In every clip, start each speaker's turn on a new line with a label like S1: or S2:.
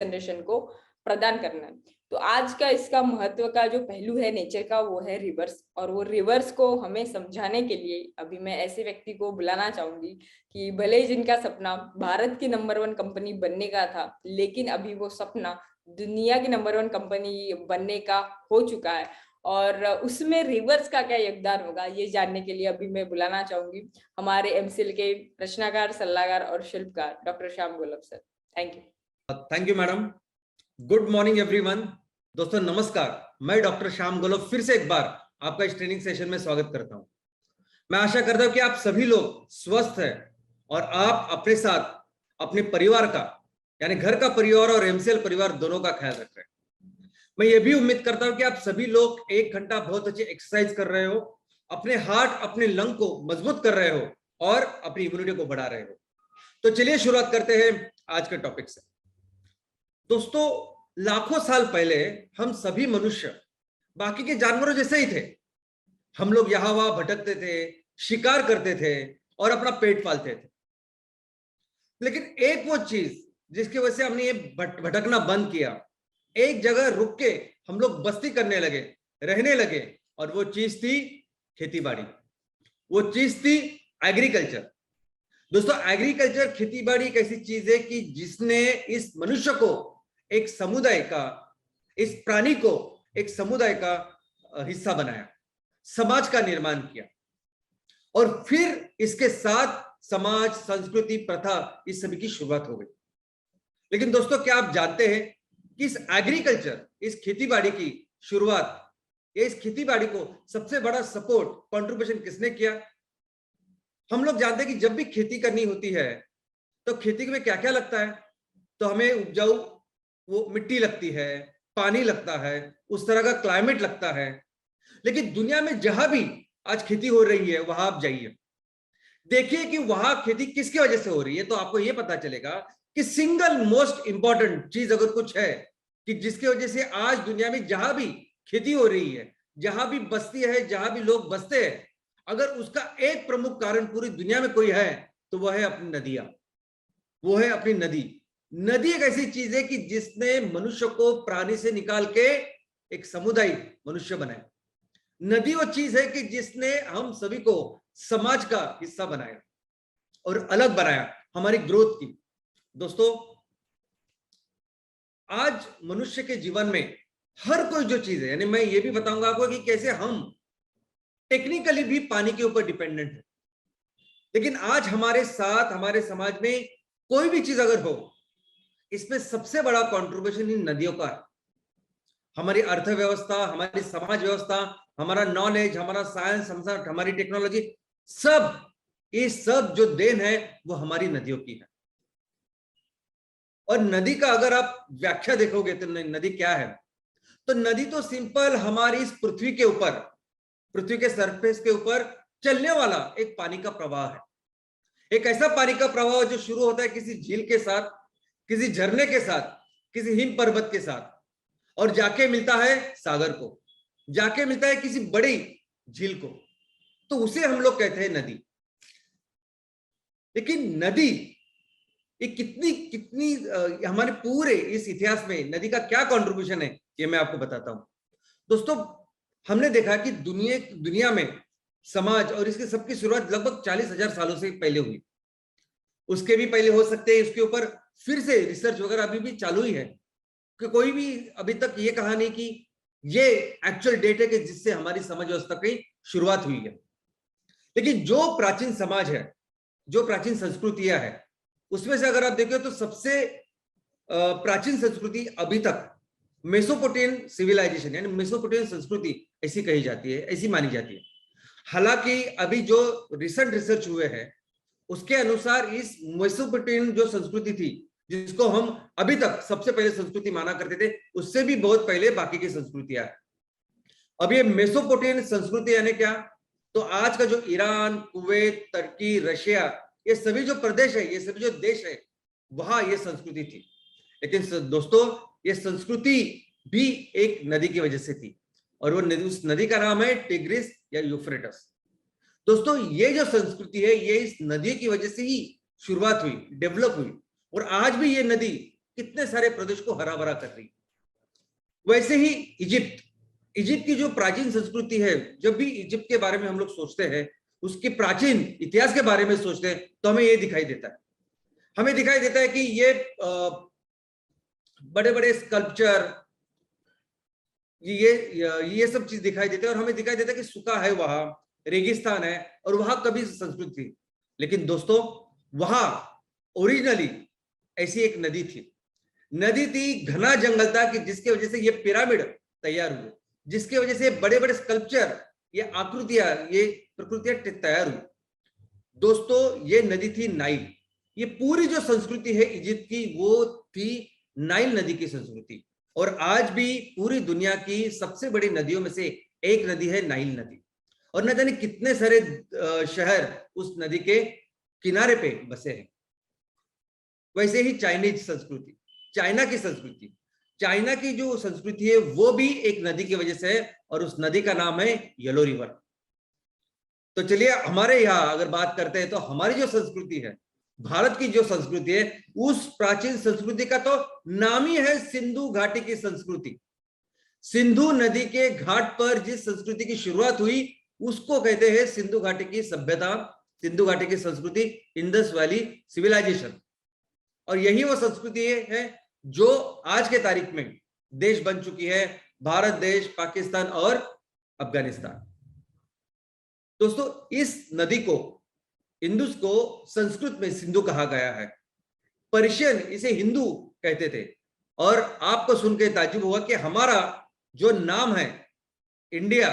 S1: Generation को प्रदान करना है। तो आज का इसका महत्व का जो पहलू है नेचर का, वो है रिवर्स। और वो रिवर्स को हमें समझाने के लिए अभी मैं ऐसे व्यक्ति को बुलाना चाहूंगी कि भले ही जिनका सपना भारत की नंबर 1 कंपनी बनने का था, लेकिन अभी वो सपना दुनिया की नंबर 1 कंपनी बनने का हो चुका है। और उसमें रिवर्स का क्या योगदान होगा, ये जानने के लिए अभी मैं बुलाना चाहूंगी हमारे एमसीएल के रचनाकार, सलाहकार और शिल्पकार doctor Shyam Golab sir. Thank you.
S2: Thank you madam. Good morning everyone. दोस्तों नमस्कार, मैं डॉक्टर श्याम गोलब फिर से एक बार आपका इस ट्रेनिंग सेशन में स्वागत करता हूं। मैं आशा करता हूं कि आप सभी लोग स्वस्थ हैं और आप अपने साथ अपने परिवार का, यानी घर का परिवार और एमसीएल परिवार दोनों का ख्याल रख रहे हैं। मैं ये भी उम्मीद करता हूं कि आप सभी लोग 1 घंटा बहुत अच्छी एक्सरसाइज कर रहे हो, अपने हार्ट अपने लंग को मजबूत कर रहे हो और अपनी इम्यूनिटी को बढ़ा रहे हो। तो चलिए शुरुआत करते हैं आज के टॉपिक से। दोस्तों, लाखों साल पहले हम सभी मनुष्य बाकी के जानवरों जैसे ही थे। हम लोग यहां वहां भटकते थे, शिकार करते थे और अपना पेट पालते थे। लेकिन एक वो चीज जिसकी वजह से हमने ये भटकना बंद किया, एक जगह रुक के हम लोग बस्ती करने लगे, रहने लगे, और वो चीज थी खेती बाड़ी। वो चीज थी एग्रीकल्चर। दोस्तों, एग्रीकल्चर, खेती बाड़ी एक ऐसी चीज है कि जिसने इस मनुष्य को एक समुदाय का, इस प्राणी को एक समुदाय का हिस्सा बनाया, समाज का निर्माण किया, और फिर इसके साथ समाज, संस्कृति, प्रथा, इस सभी की शुरुआत हो गई। लेकिन दोस्तों, क्या आप जानते हैं कि इस एग्रीकल्चर, इस खेतीबाड़ी की शुरुआत, इस खेतीबाड़ी को सबसे बड़ा सपोर्ट, कंट्रीब्यूशन किसने किया? हम लोग जानते हैं कि जब भी खेती करनी होती है तो खेती में क्या क्या लगता है। तो हमें उपजाऊ वो मिट्टी लगती है, पानी लगता है, उस तरह का क्लाइमेट लगता है। लेकिन दुनिया में जहां भी आज खेती हो रही है, वहां आप जाइए, देखिए कि वहां खेती किसकी वजह से हो रही है, तो आपको यह पता चलेगा कि सिंगल मोस्ट इंपॉर्टेंट चीज अगर कुछ है कि जिसकी वजह से आज दुनिया में जहां भी खेती हो रही है, जहां भी बस्ती है, जहां भी लोग बसते हैं, अगर उसका एक प्रमुख कारण पूरी दुनिया में कोई है तो वह है अपनी नदियां, वो है अपनी नदी। नदी एक ऐसी चीज है कि जिसने मनुष्य को प्राणी से निकाल के एक समुदाय मनुष्य बनाया। नदी वो चीज है कि जिसने हम सभी को समाज का हिस्सा बनाया और अलग बनाया हमारी ग्रोथ की। दोस्तों, आज मनुष्य के जीवन में हर कोई जो चीज है, यानी मैं ये भी बताऊंगा आपको कि कैसे हम टेक्निकली भी पानी के ऊपर डिपेंडेंट है, लेकिन आज हमारे साथ, हमारे समाज में कोई भी चीज अगर हो, इसमें सबसे बड़ा कंट्रीब्यूशन इन नदियों का है। हमारी अर्थव्यवस्था, हमारी समाज व्यवस्था, हमारा नॉलेज, हमारा साइंस, हमारी टेक्नोलॉजी, सब, ये सब जो देन है वो हमारी नदियों की है। और नदी का अगर आप व्याख्या देखोगे तो नदी क्या है, तो नदी तो सिंपल हमारी इस पृथ्वी के ऊपर, पृथ्वी के सरफेस के ऊपर चलने वाला एक पानी का प्रवाह है। एक ऐसा पानी का प्रवाह जो शुरू होता है किसी झील के साथ, किसी झरने के साथ, किसी हिम पर्वत के साथ, और जाके मिलता है सागर को, जाके मिलता है किसी बड़ी झील को, तो उसे हम लोग कहते हैं नदी। लेकिन नदी ये कितनी कितनी हमारे पूरे इस इतिहास में नदी का क्या कंट्रीब्यूशन है, ये मैं आपको बताता हूं। दोस्तों, हमने देखा कि दुनिया में समाज और इसके सबकी शुरुआत लगभग 40,000 सालों से पहले हुई। उसके भी पहले हो सकते हैं, इसके ऊपर फिर से रिसर्च वगैरह अभी भी चालू ही है, कि कोई भी अभी तक ये कहा नहीं कि ये एक्चुअल डेट है कि जिससे हमारी समझ व्यवस्था की शुरुआत हुई है। लेकिन जो प्राचीन समाज है, जो प्राचीन संस्कृतियां है, उसमें से अगर आप देखो तो सबसे प्राचीन संस्कृति अभी तक मेसोपोटेमियन सिविलाइजेशन, यानी मेसोपोटेमियन संस्कृति ऐसी कही जाती है, ऐसी मानी जाती है। हालांकि अभी जो रिसेंट रिसर्च हुए हैं उसके अनुसार इस मेसोपोटेमियन जो संस्कृति थी, जिसको हम अभी तक सबसे पहले संस्कृति माना करते थे, उससे भी बहुत पहले बाकी की संस्कृतियां हैं। अब ये मेसोपोटेमियन संस्कृति यानी क्या, तो आज का जो ईरान, कुवैत, तुर्की, रशिया, ये सभी जो प्रदेश है, ये सभी जो देश है, वहां ये संस्कृति थी। लेकिन दोस्तों, ये संस्कृति भी एक नदी की वजह से थी, और वो नदी, उस नदी का नाम है टिग्रिस या यूफ्रेटस। दोस्तों, ये जो संस्कृति है, ये इस नदी की वजह से ही शुरुआत हुई, डेवलप हुई, और आज भी ये नदी कितने सारे प्रदेश को हरा भरा कर रही है। वैसे ही इजिप्ट की जो प्राचीन संस्कृति है, जब भी इजिप्ट के बारे में हम लोग सोचते हैं, उसके प्राचीन इतिहास के बारे में सोचते हैं, तो हमें ये दिखाई देता है, हमें दिखाई देता है कि ये बड़े बड़े स्कल्पचर, ये सब चीज दिखाई देते हैं, और हमें दिखाई देता है कि सूखा है, वहां रेगिस्तान है, और वहां कभी संस्कृति थी। लेकिन दोस्तों, वहां ओरिजिनली ऐसी एक नदी थी, घना जंगल था, कि जिसके वजह से ये पिरामिड तैयार हुए, जिसके वजह से बड़े बड़े स्कल्पचर, ये आकृतियां, ये प्रकृतियां तैयार हुई। दोस्तों, ये नदी थी नाइल। ये पूरी जो संस्कृति है इजिप्ट की, वो थी नाइल नदी की संस्कृति। और आज भी पूरी दुनिया की सबसे बड़ी नदियों में से एक नदी है नाइल नदी, और न जाने कितने सारे शहर उस नदी के किनारे पे बसे हैं। वैसे ही चाइनीज संस्कृति, चाइना की जो संस्कृति है, वो भी एक नदी की वजह से है, और उस नदी का नाम है येलो रिवर। तो चलिए, हमारे यहाँ अगर बात करते हैं, तो हमारी जो संस्कृति है, भारत की जो संस्कृति है, उस प्राचीन संस्कृति का तो नाम ही है सिंधु घाटी की संस्कृति। सिंधु नदी के घाट पर जिस संस्कृति की शुरुआत हुई, उसको कहते हैं सिंधु घाटी की सभ्यता, सिंधु घाटी की संस्कृति, इंडस वैली सिविलाइजेशन। और यही वो संस्कृति है जो आज के तारीख में देश बन चुकी है, भारत देश, पाकिस्तान और अफगानिस्तान। दोस्तों, इस नदी को, इंदुस को संस्कृत में सिंधु कहा गया है। पर्शियन इसे हिंदू कहते थे। और आपको सुन के ताज्जुब हुआ कि हमारा जो नाम है इंडिया,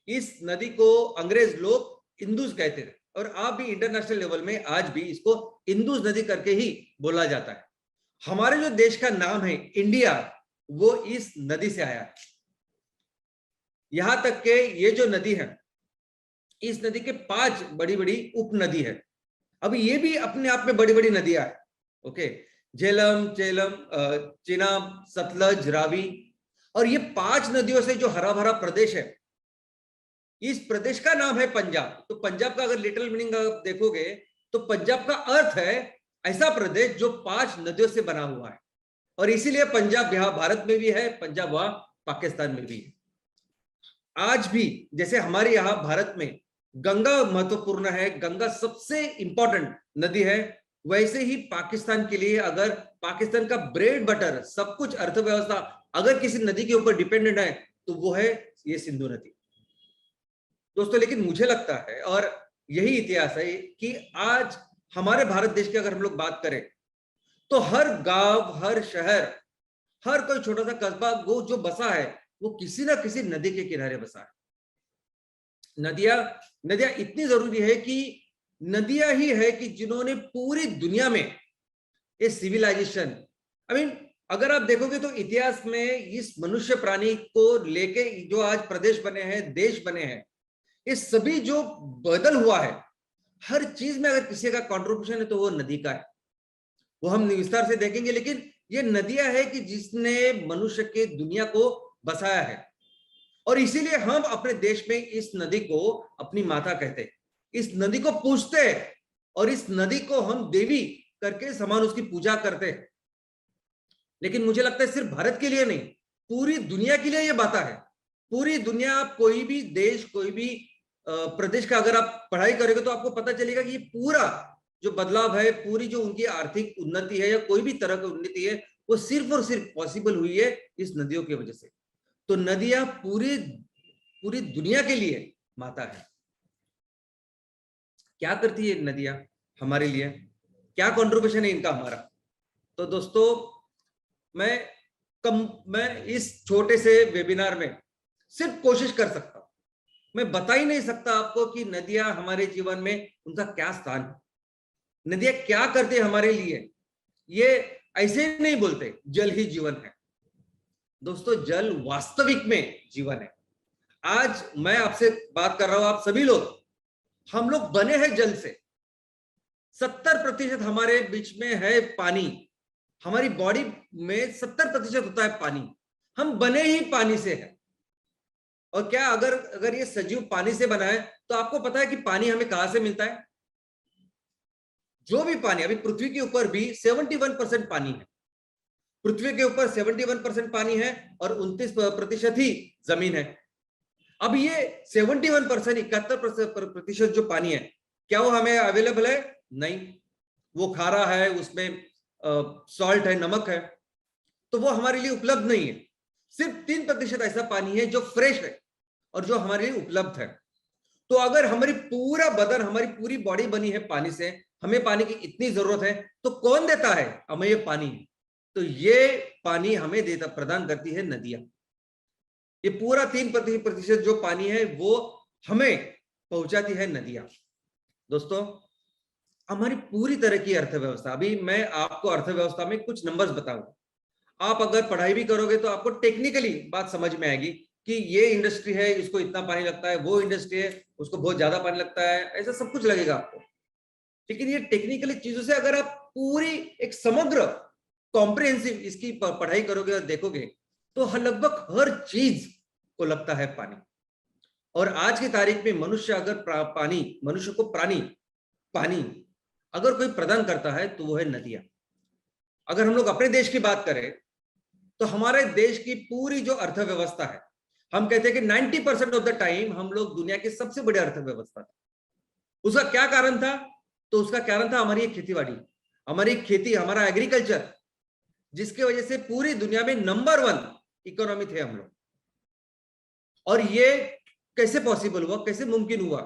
S2: इस नदी को अंग्रेज लोग इंदुस कहते थे, और आप भी इंटरनेशनल लेवल में आज भी इसको इंदुस नदी करके ही बोला जाता है। हमारे जो देश का नाम है इंडिया, वो इस नदी से आया है। यहां तक के ये जो नदी है, इस नदी के 5 बड़ी बड़ी उप नदी है। अब ये भी अपने आप में बड़ी बड़ी नदियां है। ओके, झेलम, चिनाब, सतलज, रावी, और ये 5 नदियों से जो हरा भरा प्रदेश है, इस प्रदेश का नाम है पंजाब। तो पंजाब का अगर लिटिल मीनिंग आप देखोगे, तो पंजाब का अर्थ है ऐसा प्रदेश जो 5 नदियों से बना हुआ है। और इसीलिए पंजाब यहाँ भारत में भी है, पंजाब वहां पाकिस्तान में भी है। आज भी जैसे हमारे यहाँ भारत में गंगा महत्वपूर्ण है, गंगा सबसे इंपॉर्टेंट नदी है, वैसे ही पाकिस्तान के लिए, अगर पाकिस्तान का ब्रेड बटर, सब कुछ, अर्थव्यवस्था अगर किसी नदी के ऊपर डिपेंडेंट है, तो वो है ये सिंधु नदी। दोस्तों, लेकिन मुझे लगता है, और यही इतिहास है, कि आज हमारे भारत देश की अगर हम लोग बात करें, तो हर गांव, हर शहर, हर कोई छोटा सा कस्बा वो जो बसा है, वो किसी ना किसी नदी के किनारे बसा है। नदियां इतनी जरूरी है कि नदियां ही है कि जिन्होंने पूरी दुनिया में ये सिविलाइजेशन, अगर आप देखोगे तो इतिहास में इस मनुष्य प्राणी को लेके जो आज प्रदेश बने हैं, देश बने हैं, ये सभी जो बदल हुआ है, हर चीज में अगर किसी का कंट्रीब्यूशन है, तो वो नदी का है। वो हम विस्तार से देखेंगे, लेकिन ये नदियां है कि जिसने मनुष्य के दुनिया को बसाया है। और इसीलिए हम अपने देश में इस नदी को अपनी माता कहते हैं, इस नदी को पूजते हैं, और इस नदी को हम देवी करके समान उसकी पूजा करते हैं। लेकिन मुझे लगता है सिर्फ भारत के लिए नहीं, पूरी दुनिया के लिए ये बात है। पूरी दुनिया, कोई भी देश, कोई भी प्रदेश का अगर आप पढ़ाई करोगे, तो आपको पता चलेगा कि ये पूरा जो बदलाव है, पूरी जो उनकी आर्थिक उन्नति है, या कोई भी तरह की उन्नति है, वो सिर्फ और सिर्फ पॉसिबल हुई है इस नदियों की वजह से। तो नदियां पूरी दुनिया के लिए माता है। क्या करती है नदियां हमारे लिए, क्या कंट्रीब्यूशन है इनका हमारा? तो दोस्तों, मैं इस छोटे से वेबिनार में सिर्फ कोशिश कर सकता हूं, मैं बता ही नहीं सकता आपको कि नदियां हमारे जीवन में उनका क्या स्थान है, नदियां क्या करते हैं हमारे लिए। ये ऐसे नहीं बोलते जल ही जीवन है। दोस्तों, जल वास्तविक में जीवन है। आज मैं आपसे बात कर रहा हूं, आप सभी लोग, हम लोग बने हैं जल से। 70% हमारे बीच में है पानी, हमारी बॉडी में 70% होता है पानी। हम बने ही पानी से हैं। और क्या अगर ये सजीव पानी से बना है, तो आपको पता है कि पानी हमें कहां से मिलता है? जो भी पानी, अभी पृथ्वी के ऊपर भी 71% पानी है, पृथ्वी के ऊपर 71% पानी है और 29% ही जमीन है। अब ये 71%, 71% जो पानी है, क्या वो हमें अवेलेबल है? नहीं, वो खारा है, उसमें सॉल्ट है, नमक है, तो वो हमारे लिए उपलब्ध नहीं है। सिर्फ 3% ऐसा पानी है जो फ्रेश है और जो हमारे लिए उपलब्ध है। तो अगर हमारी पूरा बदन, हमारी पूरी बॉडी बनी है पानी से, हमें पानी की इतनी जरूरत है, तो कौन देता है हमें ये पानी? तो ये पानी हमें देता, प्रदान करती है नदियां। ये पूरा 3% जो पानी है वो हमें पहुंचाती है नदियां। दोस्तों, हमारी पूरी तरह की अर्थव्यवस्था, अभी मैं आपको अर्थव्यवस्था में कुछ नंबर्स बताऊंगा। आप अगर पढ़ाई भी करोगे तो आपको टेक्निकली बात समझ में आएगी कि ये इंडस्ट्री है, इसको इतना पानी लगता है, वो इंडस्ट्री है, उसको बहुत ज्यादा पानी लगता है, ऐसा सब कुछ लगेगा आपको। लेकिन ये टेक्निकली चीजों से अगर आप पूरी एक समग्र कॉम्प्रिहेंसिव इसकी पढ़ाई करोगे और देखोगे, तो लगभग हर चीज को लगता है पानी। और आज की तारीख में मनुष्य अगर मनुष्य को पानी अगर कोई प्रदान करता है तो वो है नदियां। अगर हम लोग अपने देश की बात करें तो हमारे देश की पूरी जो अर्थव्यवस्था है, हम कहते हैं कि 90% ऑफ द टाइम हम लोग दुनिया की सबसे बड़ी अर्थव्यवस्था थे। उसका क्या कारण था? तो उसका कारण था हमारी खेतीबाड़ी, हमारी खेती, हमारा एग्रीकल्चर, जिसकी वजह से पूरी दुनिया में नंबर 1 इकोनॉमी थे हम लोग। और ये कैसे पॉसिबल हुआ, कैसे मुमकिन हुआ?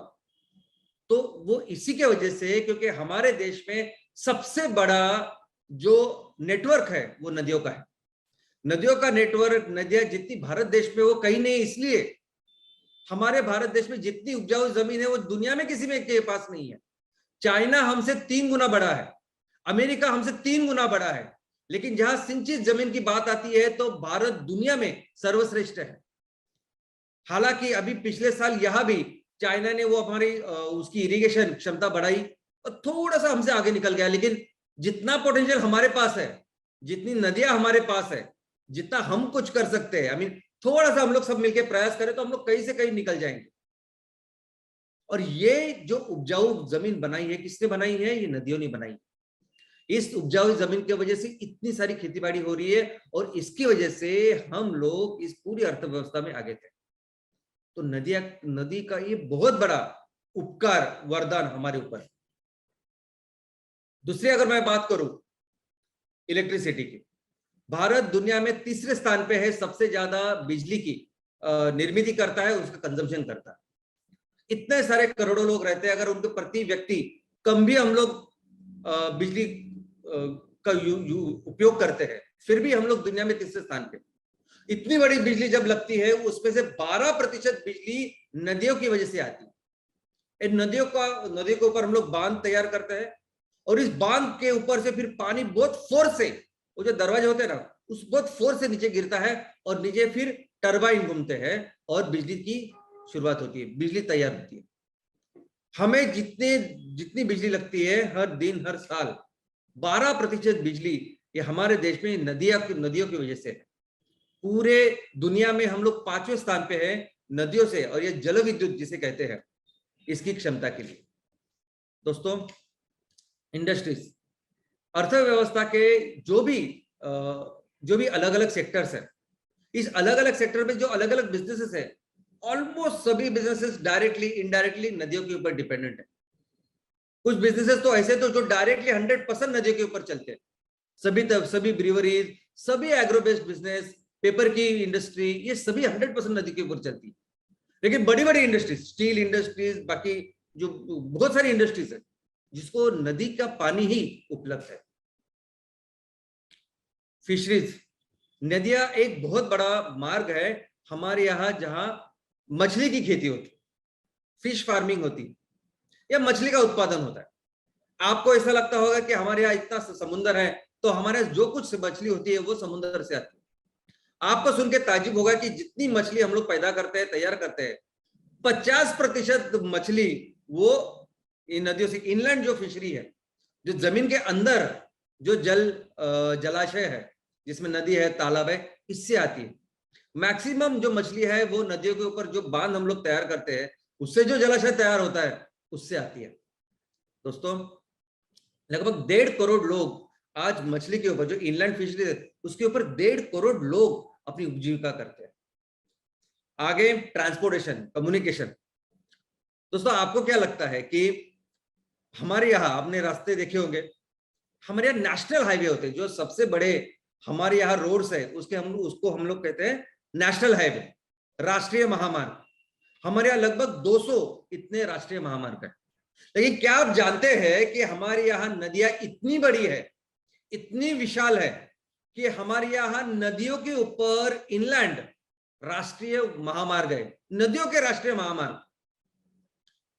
S2: तो वो इसी के वजह से, क्योंकि हमारे देश में सबसे बड़ा जो नेटवर्क है वो नदियों का है। नदियों का नेटवर्क, नदियां जितनी भारत देश में, वो कहीं नहीं, इसलिए हमारे भारत देश में जितनी उपजाऊ जमीन है वो दुनिया में किसी में के पास नहीं है। चाइना हमसे 3 गुना बड़ा है, अमेरिका हमसे 3 गुना बड़ा है, लेकिन जहां सिंचित जमीन की बात आती है तो भारत दुनिया में सर्वश्रेष्ठ है। हालांकि अभी पिछले साल यहां भी चाइना ने वो हमारी उसकी इरिगेशन क्षमता बढ़ाई और थोड़ा सा हमसे आगे निकल गया, लेकिन जितना पोटेंशियल हमारे पास है, जितनी नदियां हमारे पास है, जितना हम कुछ कर सकते हैं, थोड़ा सा हम लोग सब मिलकर प्रयास करें तो हम लोग कहीं से कहीं निकल जाएंगे। और ये जो उपजाऊ जमीन बनाई है, किसने बनाई है? ये नदियों ने बनाई। इस उपजाऊ जमीन की वजह से इतनी सारी खेतीबाड़ी हो रही है और इसकी वजह से हम लोग इस पूरी अर्थव्यवस्था में आगे थे। तो नदी का ये बहुत बड़ा उपकार, वरदान हमारे ऊपर। दूसरी अगर मैं बात करूं इलेक्ट्रिसिटी की, भारत दुनिया में तीसरे स्थान पे है, सबसे ज्यादा बिजली की निर्मित करता है, उसका कंजम्पशन करता है। इतने सारे करोड़ों लोग रहते हैं, अगर उनके प्रति व्यक्ति कम भी हम लोग बिजली का उपयोग करते हैं, फिर भी हम लोग दुनिया में तीसरे स्थान पे। इतनी बड़ी बिजली जब लगती है, उसमें से 12% बिजली नदियों की वजह से आती है। नदियों के ऊपर हम लोग बांध तैयार करते हैं और इस बांध के ऊपर से फिर पानी बहुत फोर्स से, वो जो दरवाजे होते हैं ना, उस बहुत फोर्स से नीचे गिरता है और नीचे फिर टरबाइन घूमते हैं और बिजली की शुरुआत होती है, बिजली तैयार होती है। हमें जितनी बिजली लगती है हर दिन, हर साल, 12% बिजली ये हमारे देश में नदियों की वजह से है। पूरे दुनिया में हम लोग 5वें स्थान पे हैं नदियों से, और ये जल विद्युत जिसे कहते हैं, इसकी क्षमता के लिए। दोस्तों, इंडस्ट्रीज, अर्थव्यवस्था के जो भी अलग अलग सेक्टर्स है, इस अलग अलग सेक्टर में जो अलग अलग बिजनेसेस है, ऑलमोस्ट सभी बिजनेसेस डायरेक्टली इनडायरेक्टली नदियों के ऊपर डिपेंडेंट है। कुछ बिजनेसेस तो ऐसे तो जो डायरेक्टली 100% नदियों के ऊपर चलते हैं। सभी ब्रीवरीज, सभी एग्रो बेस्ड बिजनेस, पेपर की इंडस्ट्री, ये सभी 100% नदी के ऊपर चलती है। लेकिन बड़ी बड़ी इंडस्ट्रीज, स्टील इंडस्ट्रीज, बाकी जो बहुत सारी इंडस्ट्रीज है जिसको नदी का पानी ही उपलब्ध है। फिशरीज, नदियां एक बहुत बड़ा मार्ग है हमारे यहाँ, जहां मछली की खेती होती, फिश फार्मिंग होती, या मछली का उत्पादन होता है। आपको ऐसा लगता होगा कि हमारे यहाँ इतना समुद्र है, तो हमारे जो कुछ मछली होती है वो समुद्र से आती है। आपको सुन के ताज्जुब होगा कि जितनी मछली हम लोग पैदा करते हैं, तैयार करते हैं, 50% मछली वो इन नदियों से, इनलैंड जो फिशरी है, जो जमीन के अंदर जो जलाशय है, जिसमें नदी है, तालाब है, इससे आती है। मैक्सिमम जो मछली है वो नदियों के ऊपर जो बांध हम लोग तैयार करते हैं, उससे जो जलाशय तैयार होता है, उससे आती है। दोस्तों, लगभग 1.5 करोड़ लोग आज मछली के ऊपर जो इनलैंड फिशरी है उसके ऊपर 1.5 करोड़ लोग अपनी उपजीविका करते हैं। आगे ट्रांसपोर्टेशन, कम्युनिकेशन। दोस्तों आपको क्या लगता है कि हमारे यहाँ आपने रास्ते देखे होंगे, हमारे यहाँ नेशनल हाईवे होते हैं, जो सबसे बड़े हमारे यहाँ रोड्स है उसको हम लोग कहते हैं नेशनल हाईवे, राष्ट्रीय महामार्ग। हमारे यहाँ लगभग 200 इतने राष्ट्रीय महामार्ग है। लेकिन क्या आप जानते हैं कि हमारे यहाँ नदियां इतनी बड़ी है, इतनी विशाल है कि हमारे यहाँ नदियों के ऊपर इनलैंड राष्ट्रीय महामार्ग है, नदियों के राष्ट्रीय महामार्ग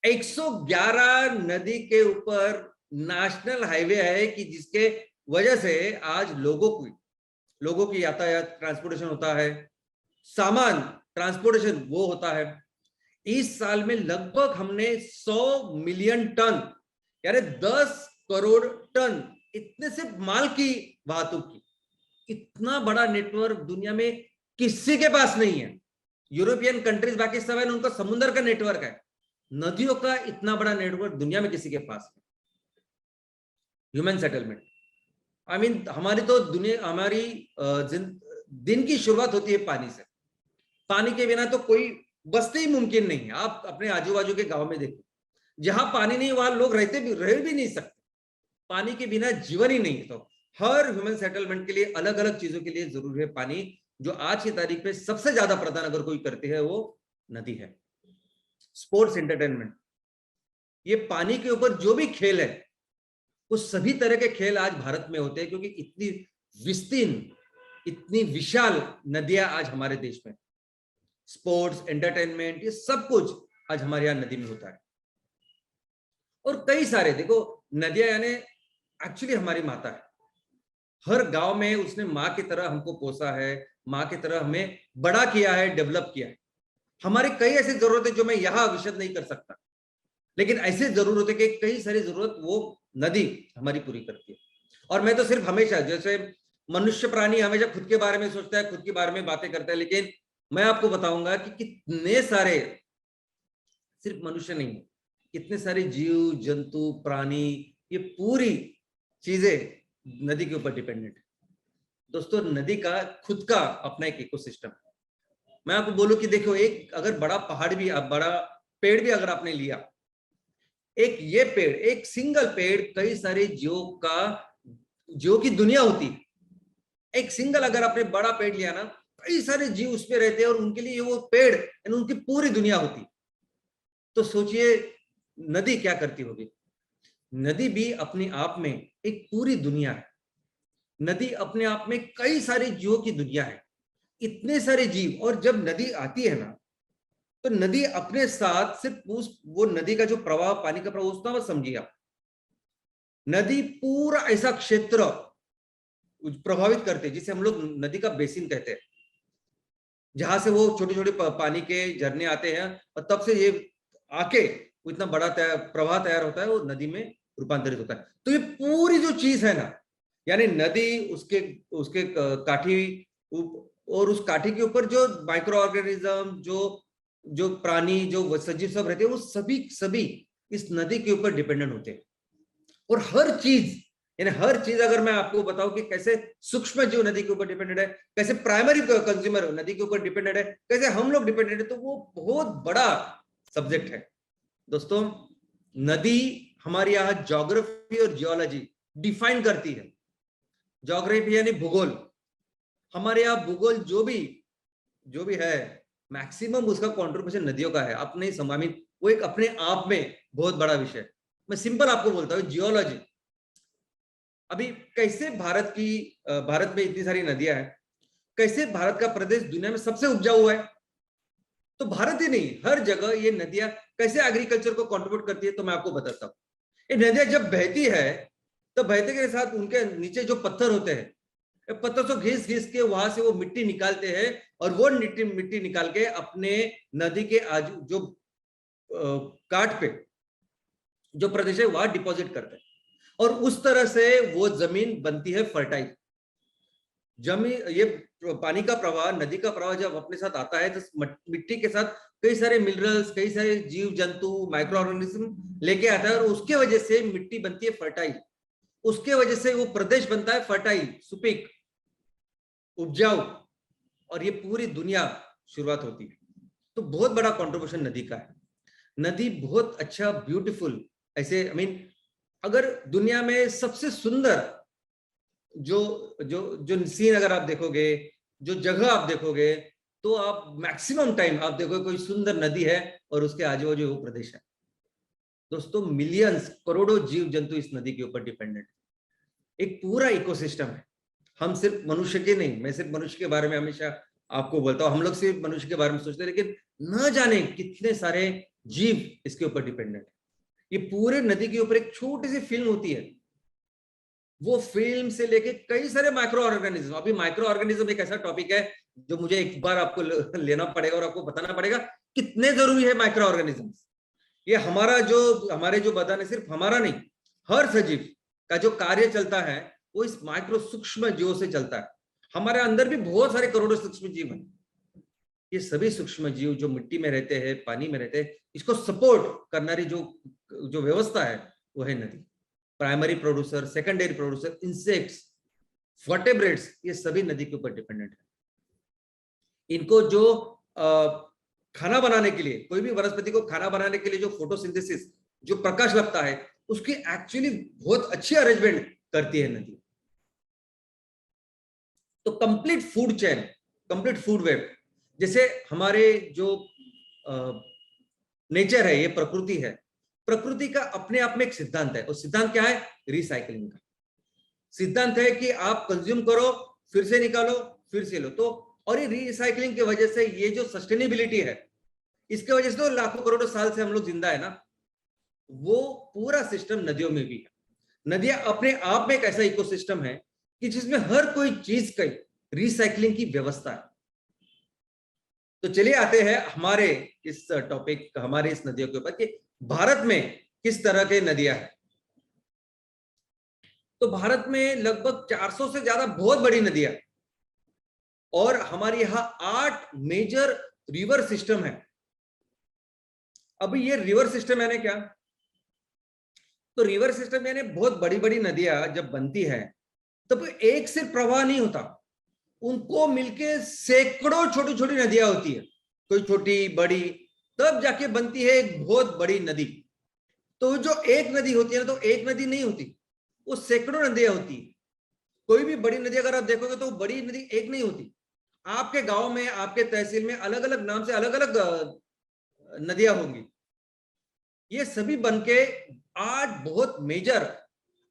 S2: 111 नदी के ऊपर नेशनल हाईवे है कि जिसके वजह से आज लोगों की यातायात ट्रांसपोर्टेशन होता है, सामान ट्रांसपोर्टेशन वो होता है। इस साल में लगभग हमने 100 मिलियन टन यानी 10 करोड़ टन इतने से माल की वाहतूक की। इतना बड़ा नेटवर्क दुनिया में किसी के पास नहीं है। यूरोपियन कंट्रीज बाकी सब है, उनका समुद्र का नेटवर्क है, नदियों का इतना बड़ा नेटवर्क दुनिया में किसी के पास है। ह्यूमन सेटलमेंट, आई मीन हमारी तो दुनिया, हमारी दिन की शुरुआत होती है पानी से। पानी के बिना तो कोई बसते ही मुमकिन नहीं है। आप अपने आजू बाजू के गांव में देखो, जहां पानी नहीं वहां लोग रह भी नहीं सकते। पानी के बिना जीवन ही नहीं है। तो हर ह्यूमन सेटलमेंट के लिए अलग अलग चीजों के लिए जरूरी है पानी। जो आज की तारीख में सबसे ज्यादा प्रदान अगर कोई करती है वो नदी है। स्पोर्ट्स, एंटरटेनमेंट, ये पानी के ऊपर जो भी खेल है वो सभी तरह के खेल आज भारत में होते हैं, क्योंकि इतनी विस्तीर्ण, इतनी विशाल नदियां आज हमारे देश में। स्पोर्ट्स, एंटरटेनमेंट, ये सब कुछ आज हमारे यहाँ नदी में होता है। और कई सारे, देखो नदियां यानी एक्चुअली हमारी माता है। हर गांव में उसने माँ की तरह हमको पोसा है, माँ की तरह हमें बड़ा किया है, डेवलप किया है। हमारी कई ऐसी जरूरतें जो मैं यहाँ विशद नहीं कर सकता, लेकिन ऐसी जरूरत है कि कई सारी जरूरत वो नदी हमारी पूरी करती है। और मैं तो सिर्फ हमेशा, जैसे मनुष्य प्राणी हमेशा खुद के बारे में सोचता है, खुद के बारे में बातें करता है, लेकिन मैं आपको बताऊंगा कि कितने सारे, सिर्फ मनुष्य नहीं, कितने सारे जीव जंतु प्राणी, ये पूरी चीजें नदी के ऊपर डिपेंडेंट है। दोस्तों नदी का खुद का अपना एक इकोसिस्टम है। मैं आपको बोलूं कि देखो, एक अगर बड़ा पहाड़ भी, बड़ा पेड़ भी अगर आपने लिया, एक ये पेड़, एक सिंगल पेड़ कई सारे जीव की दुनिया होती है। एक सिंगल अगर आपने बड़ा पेड़ लिया ना, कई सारे जीव उस पे रहते हैं और उनके लिए वो पेड़ यानी उनकी पूरी दुनिया होती। तो सोचिए नदी क्या करती होगी। नदी भी अपने आप में एक पूरी दुनिया है। नदी अपने आप में कई सारे जीवों की दुनिया है, इतने सारे जीव। और जब नदी आती है ना, तो नदी अपने साथ सिर्फ वो नदी का जो प्रवाह, पानी का प्रवाह उसका मत समझिए आप। नदी पूरा ऐसा क्षेत्र प्रभावित करते हैं जिसे हम लोग नदी का बेसिन कहते हैं, जहां से वो छोटे छोटे पानी के झरने आते हैं और तब से ये आके वो इतना बड़ा प्रवाह तैयार होता है, वो नदी में रूपांतरित होता है। तो ये पूरी जो चीज है ना, यानी नदी, उसके उसके काठी, और उस काठी के ऊपर जो माइक्रो ऑर्गेनिज्म, जो प्राणी, जो सजीव सब रहते हैं, वो सभी इस नदी के ऊपर डिपेंडेंट होते हैं। और हर चीज, यानी हर चीज, अगर मैं आपको बताऊं कि कैसे सूक्ष्म जीव नदी के ऊपर डिपेंडेंट है, कैसे प्राइमरी कंज्यूमर नदी के ऊपर डिपेंडेंट है, कैसे हम लोग डिपेंडेंट है, तो वो बहुत बड़ा सब्जेक्ट है। दोस्तों नदी हमारे यहाँ ज्योग्राफी और जियोलॉजी डिफाइन करती है। ज्योग्राफी यानी भूगोल, हमारे यहाँ भूगोल जो भी है, मैक्सिमम उसका कंट्रीब्यूशन नदियों का है। आप नहीं समझ, वो एक अपने आप में बहुत बड़ा विषय। मैं सिंपल आपको बोलता हूँ, जियोलॉजी। अभी कैसे भारत में इतनी सारी नदियां हैं, कैसे भारत का प्रदेश दुनिया में सबसे उपजाऊ हुआ है, तो भारत ही नहीं, हर जगह ये नदियां कैसे एग्रीकल्चर को कंट्रीब्यूट करती है, तो मैं आपको बताता हूँ। ये नदियां जब बहती है, तो बहते के साथ उनके नीचे जो पत्थर होते हैं, पत्थर को घिस घिस के वहां से वो मिट्टी निकालते हैं, और वो मिट्टी निकाल के अपने नदी के आजू जो काट पे जो प्रदेश है वहां डिपॉजिट करते हैं, और उस तरह से वो जमीन बनती है फर्टाइल जमीन। ये पानी का प्रवाह, नदी का प्रवाह जब अपने साथ आता है, तो मिट्टी के साथ कई सारे मिनरल्स, कई सारे जीव जंतु, माइक्रो ऑर्गेनिज्म लेके आता है, और उसके वजह से मिट्टी बनती है फर्टाइल। उसके वजह से वो प्रदेश बनता है फर्टाइल, सुपीक, उपजाऊ, और ये पूरी दुनिया शुरुआत होती है। तो बहुत बड़ा कंट्रीब्यूशन नदी का है। नदी बहुत अच्छा, ब्यूटीफुल, ऐसे अगर दुनिया में सबसे सुंदर जो जो जो सीन अगर आप देखोगे, जो जगह आप देखोगे, तो आप मैक्सिमम टाइम आप देखोगे कोई सुंदर नदी है और उसके आजू बाजू वो प्रदेश है। दोस्तों, मिलियंस, करोड़ों जीव जंतु इस नदी के ऊपर डिपेंडेंट है। एक पूरा इकोसिस्टम है। हम सिर्फ मनुष्य के नहीं, मैं सिर्फ मनुष्य के बारे में हमेशा आपको बोलता हूं, हम लोग सिर्फ मनुष्य के बारे में सोचते हैं, लेकिन न जाने कितने सारे जीव इसके ऊपर डिपेंडेंट है। ये पूरे नदी के ऊपर एक छोटी सी फिल्म होती है, वो फिल्म से लेके कई सारे माइक्रो ऑर्गेनिज्म। अभी माइक्रो ऑर्गेनिज्म एक ऐसा टॉपिक है जो मुझे एक बार आपको लेना पड़ेगा और आपको बताना पड़ेगा कितने जरूरी है माइक्रो ऑर्गेनिज्म। ये हमारे जो बदन है, सिर्फ हमारा नहीं, हर सजीव का जो कार्य चलता है वो इस माइक्रो सूक्ष्म जीवों से चलता है। हमारे अंदर भी बहुत सारे करोड़ों सूक्ष्म जीव हैं। ये सभी सूक्ष्म जीव जो मिट्टी में रहते हैं, पानी में रहते हैं, इसको सपोर्ट करने जो व्यवस्था है वो है नदी। Primary producer, secondary producer, insects, vertebrates, ये सभी नदी के ऊपर डिपेंडेंट है। इनको जो खाना बनाने के लिए, कोई भी वनस्पति को खाना बनाने के लिए जो फोटोसिंथेसिस, जो प्रकाश लगता है, उसकी एक्चुअली बहुत अच्छी अरेंजमेंट करती है नदी। तो complete food chain, complete food web, जैसे हमारे जो नेचर है, ये प्रकृति है, प्रकृति का अपने आप में एक सिद्धांत है। और सिद्धांत क्या है? रिसाइकलिंग का सिद्धांत है कि आप कंज्यूम करो, फिर से निकालो, फिर से लो। तो और ये रिसाइकलिंग की वजह से ये जो सस्टेनेबिलिटी है, इसके वजह से तो लाखों करोड़ों साल से हम लोग जिंदा है ना, वो पूरा सिस्टम नदियों में भी है। नदियां अपने आप में एक ऐसा इकोसिस्टम है कि जिसमें हर कोई चीज की रिसाइकलिंग की व्यवस्था है। तो चलिए आते हैं हमारे इस टॉपिक, हमारे इस नदियों के ऊपर कि भारत में किस तरह के नदियां हैं। तो भारत में लगभग 400 से ज्यादा बहुत बड़ी नदियां, और हमारे यहां 8 मेजर रिवर सिस्टम है। अभी ये रिवर सिस्टम यानी क्या? तो रिवर सिस्टम यानी बहुत बड़ी बड़ी नदियां जब बनती है तब एक से प्रवाह नहीं होता, उनको मिलके सैकड़ों छोटी छोटी नदियां होती है, कोई छोटी बड़ी, तब जाके बनती है एक बहुत बड़ी नदी। तो जो एक नदी होती है ना, तो एक नदी नहीं होती, वो सैकड़ों नदियां होती है। कोई भी बड़ी नदी अगर आप देखोगे तो बड़ी नदी एक नहीं होती। आपके गांव में, आपके तहसील में अलग अलग नाम से अलग अलग नदियां होंगी। ये सभी बनके 8 बहुत मेजर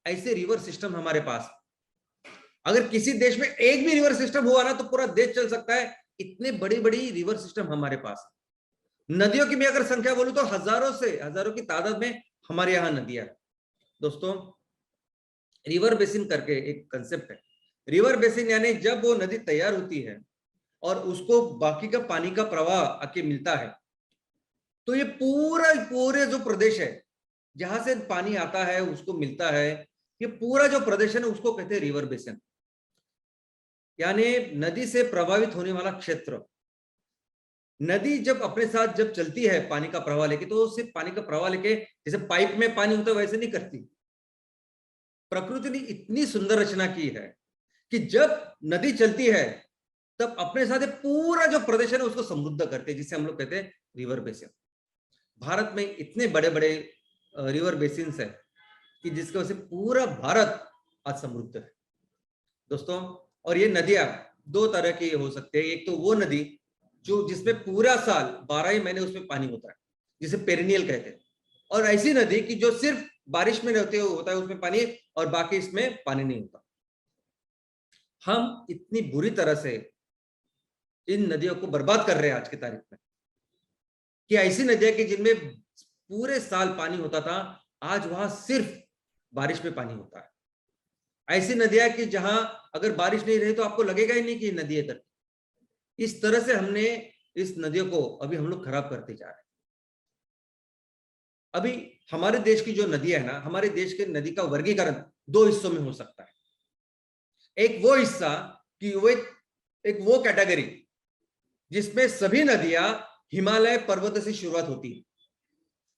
S2: ऐसे रिवर सिस्टम हमारे पास। अगर किसी देश में एक भी रिवर सिस्टम हुआ ना तो पूरा देश चल सकता है, इतने बड़ी बड़ी रिवर सिस्टम हमारे पास। नदियों की मैं अगर संख्या बोलूं तो हजारों की तादाद में हमारे यहां नदियां है। दोस्तों, रिवर बेसिन करके एक कंसेप्ट है। रिवर बेसिन यानी जब वो नदी तैयार होती है और उसको बाकी का पानी का प्रवाह आके मिलता है, तो ये पूरे जो प्रदेश है जहां से पानी आता है उसको मिलता है, ये पूरा जो प्रदेश है ना उसको कहते हैं रिवर बेसिन। यानी नदी से प्रभावित होने वाला क्षेत्र। नदी जब अपने साथ जब चलती है पानी का प्रवाह लेके, तो सिर्फ पानी का प्रवाह लेके जैसे पाइप में पानी होता है वैसे नहीं करती। प्रकृति ने इतनी सुंदर रचना की है कि जब नदी चलती है तब अपने साथ पूरा जो प्रदेश है उसको समृद्ध करते हैं, जिसे हम लोग कहते हैं रिवर बेसिन। भारत में इतने बड़े बड़े रिवर बेसिन है कि जिसकी वजह से पूरा भारत आज समृद्ध है। दोस्तों, और ये नदियां 2 तरह की हो सकते हैं। एक तो वो नदी जो जिसमें पूरा साल 12 ही महीने उसमें पानी होता है, जिसे पेरिनियल कहते हैं, और ऐसी नदी की जो सिर्फ बारिश में होता है उसमें पानी, और बाकी इसमें पानी नहीं होता। हम इतनी बुरी तरह से इन नदियों को बर्बाद कर रहे हैं आज की तारीख में, कि ऐसी नदियां कि जिनमें पूरे साल पानी होता था, आज वहां सिर्फ बारिश में पानी होता है। ऐसी नदियां कि जहां अगर बारिश नहीं रही तो आपको लगेगा ही नहीं कि नदी है। इस तरह से हमने इस नदियों को अभी हम लोग खराब करते जा रहे हैं। अभी हमारे देश की जो नदियां है ना, हमारे देश के नदी का वर्गीकरण 2 हिस्सों में हो सकता है। एक वो हिस्सा कि वो कैटेगरी जिसमें सभी नदियां हिमालय पर्वत से शुरुआत होती है,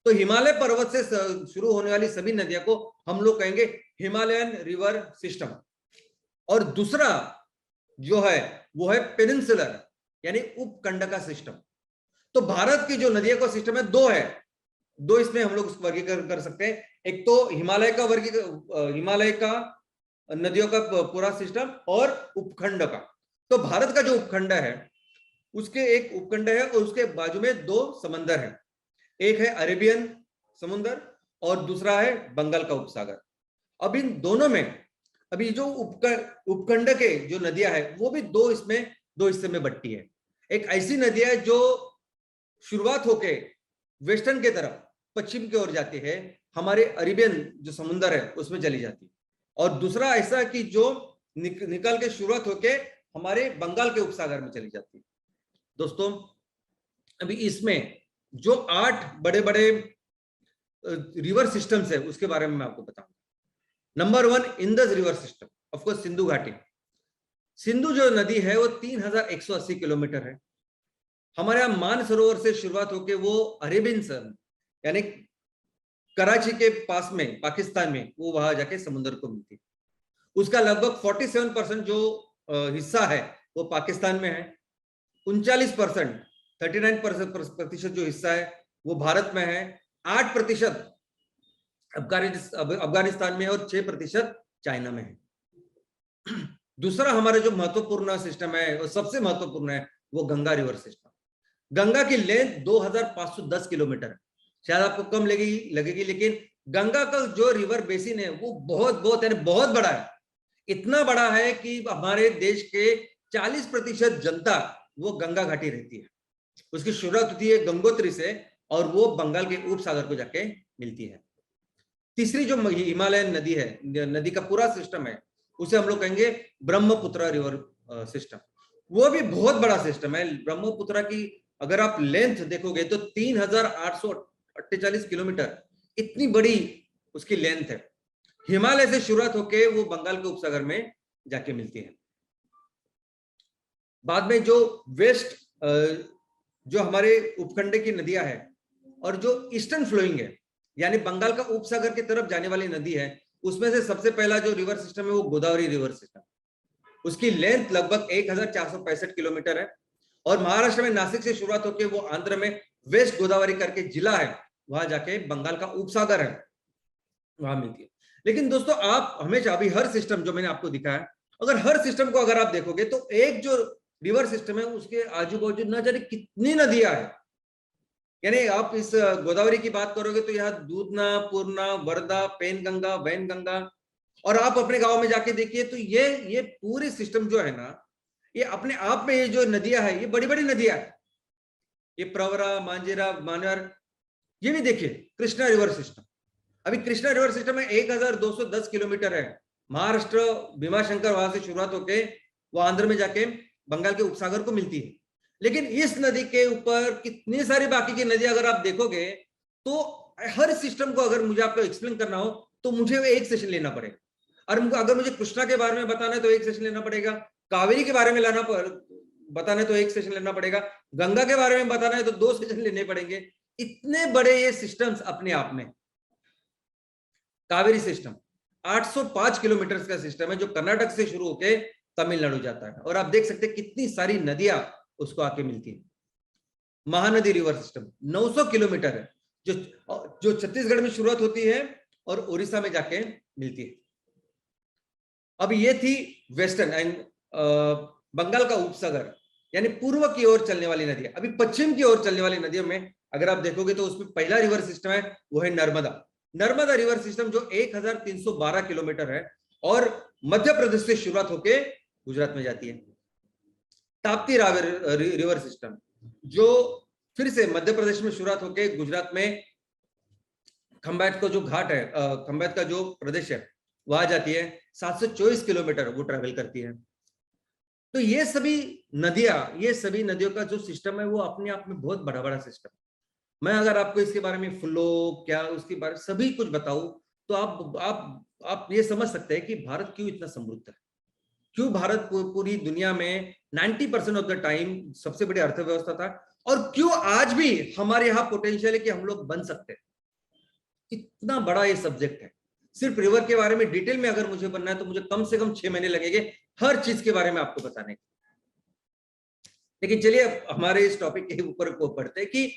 S2: तो हिमालय पर्वत से शुरू होने वाली सभी नदियों को हम लोग कहेंगे हिमालयन रिवर सिस्टम। और दूसरा जो है वो है पेनिनसुलर यानी उपखंड का सिस्टम। तो भारत की जो नदियों का सिस्टम है दो इसमें हम लोग वर्गीकरण कर सकते हैं। एक तो हिमालय का नदियों का पूरा सिस्टम और उपखंड का। तो भारत का जो उपखंड है उसके एक उपखंड है और उसके बाजू में दो समंदर है, एक है अरेबियन समुद्र और दूसरा है बंगाल का उपसागर। अब इन दोनों में अभी जो उपखंड के जो नदियां है वो भी दो हिस्से में बंटी है। एक ऐसी नदी है जो शुरुआत होके वेस्टर्न के तरफ पश्चिम की ओर जाती है, हमारे अरेबियन जो समुद्र है उसमें चली जाती है, और दूसरा ऐसा कि जो निकल के शुरुआत होके हमारे बंगाल के उपसागर में चली जाती है। दोस्तों अभी इसमें जो 8 बड़े बड़े रिवर सिस्टम्स है उसके बारे में मैं आपको बताऊंगा। Number 1 Indus river system, of course Sindhu घाटी। सिंधु जो नदी है वो 3180 किलोमीटर है। हमारे यहाँ मानसरोवर से शुरुआत होके वो अरेबियन यानी कराची के पास में पाकिस्तान में वो वहां जाके समुद्र को मिलती है। उसका लगभग 47% जो हिस्सा है वो पाकिस्तान में है, 39% 39% जो हिस्सा है वो भारत में है, 8% अफगानिस्तान में है और 6% चाइना में है। दूसरा हमारा जो महत्वपूर्ण सिस्टम है वो सबसे महत्वपूर्ण है वो गंगा रिवर सिस्टम। गंगा की लेंथ 2510 किलोमीटर है। शायद आपको कम लगेगी लेकिन गंगा का जो रिवर बेसिन है वो बहुत बड़ा है। इतना बड़ा है कि हमारे देश के 40% जनता वो गंगा घाटी रहती है। उसकी शुरुआत होती है गंगोत्री से और वो बंगाल के उपसागर को जाके मिलती है। तीसरी जो हिमालयन नदी है, नदी का पूरा सिस्टम है, उसे हम लोग कहेंगे ब्रह्मपुत्र रिवर सिस्टम। वो भी बहुत बड़ा सिस्टम है। ब्रह्मपुत्र की अगर आप लेंथ देखोगे तो 3848 किलोमीटर, इतनी बड़ी उसकी लेंथ है। हिमालय से शुरुआत होके वो बंगाल के उपसागर में जाके मिलती है। बाद में जो वेस्ट जो हमारे उपखंड की नदियां है और जो ईस्टर्न फ्लोइंग है यानी बंगाल का उपसागर की तरफ जाने वाली नदी है, उसमें से सबसे पहला जो रिवर सिस्टम है वो गोदावरी रिवर सिस्टम। उसकी लेंथ लगभग 1465 किलोमीटर है और महाराष्ट्र में नासिक से शुरुआत होकर वो आंध्र में वेस्ट गोदावरी करके जिला है, वहां जाके बंगाल का उपसागर है, वहां मिलती है। लेकिन दोस्तों आप हमेशा अभी हर सिस्टम जो मैंने आपको दिखाया, अगर हर सिस्टम को अगर आप देखोगे तो एक जो रिवर सिस्टम है उसके आजू बाजू न जाने कितनी नदियां है। यानी आप इस गोदावरी की बात करोगे तो यहाँ दूधना, पूर्णा, वर्धा, पेनगंगा, वैनगंगा, और आप अपने गांव में जाके देखिए तो ये पूरे सिस्टम जो है ना, ये अपने आप में ये जो नदियां है ये बड़ी बड़ी नदियां है। ये प्रवरा, मांजेरा, मानर, ये भी देखिए कृष्णा रिवर सिस्टम। अभी कृष्णा रिवर सिस्टम में 1210 किलोमीटर है। महाराष्ट्र भीमाशंकर वहां से शुरुआत होके वो आंध्र में जाके बंगाल के उपसागर को मिलती है। लेकिन इस नदी के ऊपर कितनी सारी बाकी की नदी अगर आप देखोगे तो हर सिस्टम को अगर मुझे आपको एक्सप्लेन करना हो तो मुझे एक सेशन लेना पड़ेगा। और अगर मुझे कृष्णा के बारे में बताना है तो एक सेशन लेना पड़ेगा, कावेरी के बारे में बताना है तो एक सेशन लेना पड़ेगा, गंगा के बारे में बताना है तो 2 सेशन लेने पड़ेंगे। इतने बड़े ये सिस्टम्स अपने आप में। कावेरी सिस्टम 805 किलोमीटर का सिस्टम है जो कर्नाटक से शुरू होकर तमिलनाडु जाता है, और आप देख सकते हैं कितनी सारी नदियां उसको आके मिलती है। महानदी रिवर सिस्टम 900 किलोमीटर है जो छत्तीसगढ़ में शुरुआत होती है और उड़ीसा में जाके मिलती है। अब ये थी वेस्टर्न एंड बंगाल का उपसागर यानी पूर्व की ओर चलने वाली नदियां। अभी पश्चिम की ओर चलने वाली नदियों में अगर आप देखोगे तो उसमें पहला रिवर सिस्टम है वो है नर्मदा रिवर सिस्टम जो 1312 किलोमीटर है और मध्य प्रदेश से शुरुआत होकर गुजरात में जाती है। ताप्ती रिवर सिस्टम जो फिर से मध्य प्रदेश में शुरुआत होकर गुजरात में खंबात का जो घाट है, खंबात का जो प्रदेश है वहां जाती है। 724 किलोमीटर वो ट्रेवल करती है। तो ये सभी नदियों का जो सिस्टम है वो अपने आप में बहुत बड़ा सिस्टम। मैं अगर आपको इसके बारे में फ्लो क्या उसके बारे में सभी कुछ बताऊं तो आप ये समझ सकते हैं कि भारत क्यों इतना समृद्ध है, क्यों भारत पूरी दुनिया में 90% ऑफ द टाइम सबसे बड़ी अर्थव्यवस्था था और क्यों आज भी हमारे यहाँ पोटेंशियल है कि हम लोग बन सकते हैं। इतना बड़ा ये सब्जेक्ट है। सिर्फ रिवर के बारे में डिटेल में अगर मुझे बनना है तो मुझे कम से कम 6 महीने लगेंगे हर चीज के बारे में आपको बताने के। लेकिन चलिए हमारे इस टॉपिक के ऊपर को पढ़ते हैं कि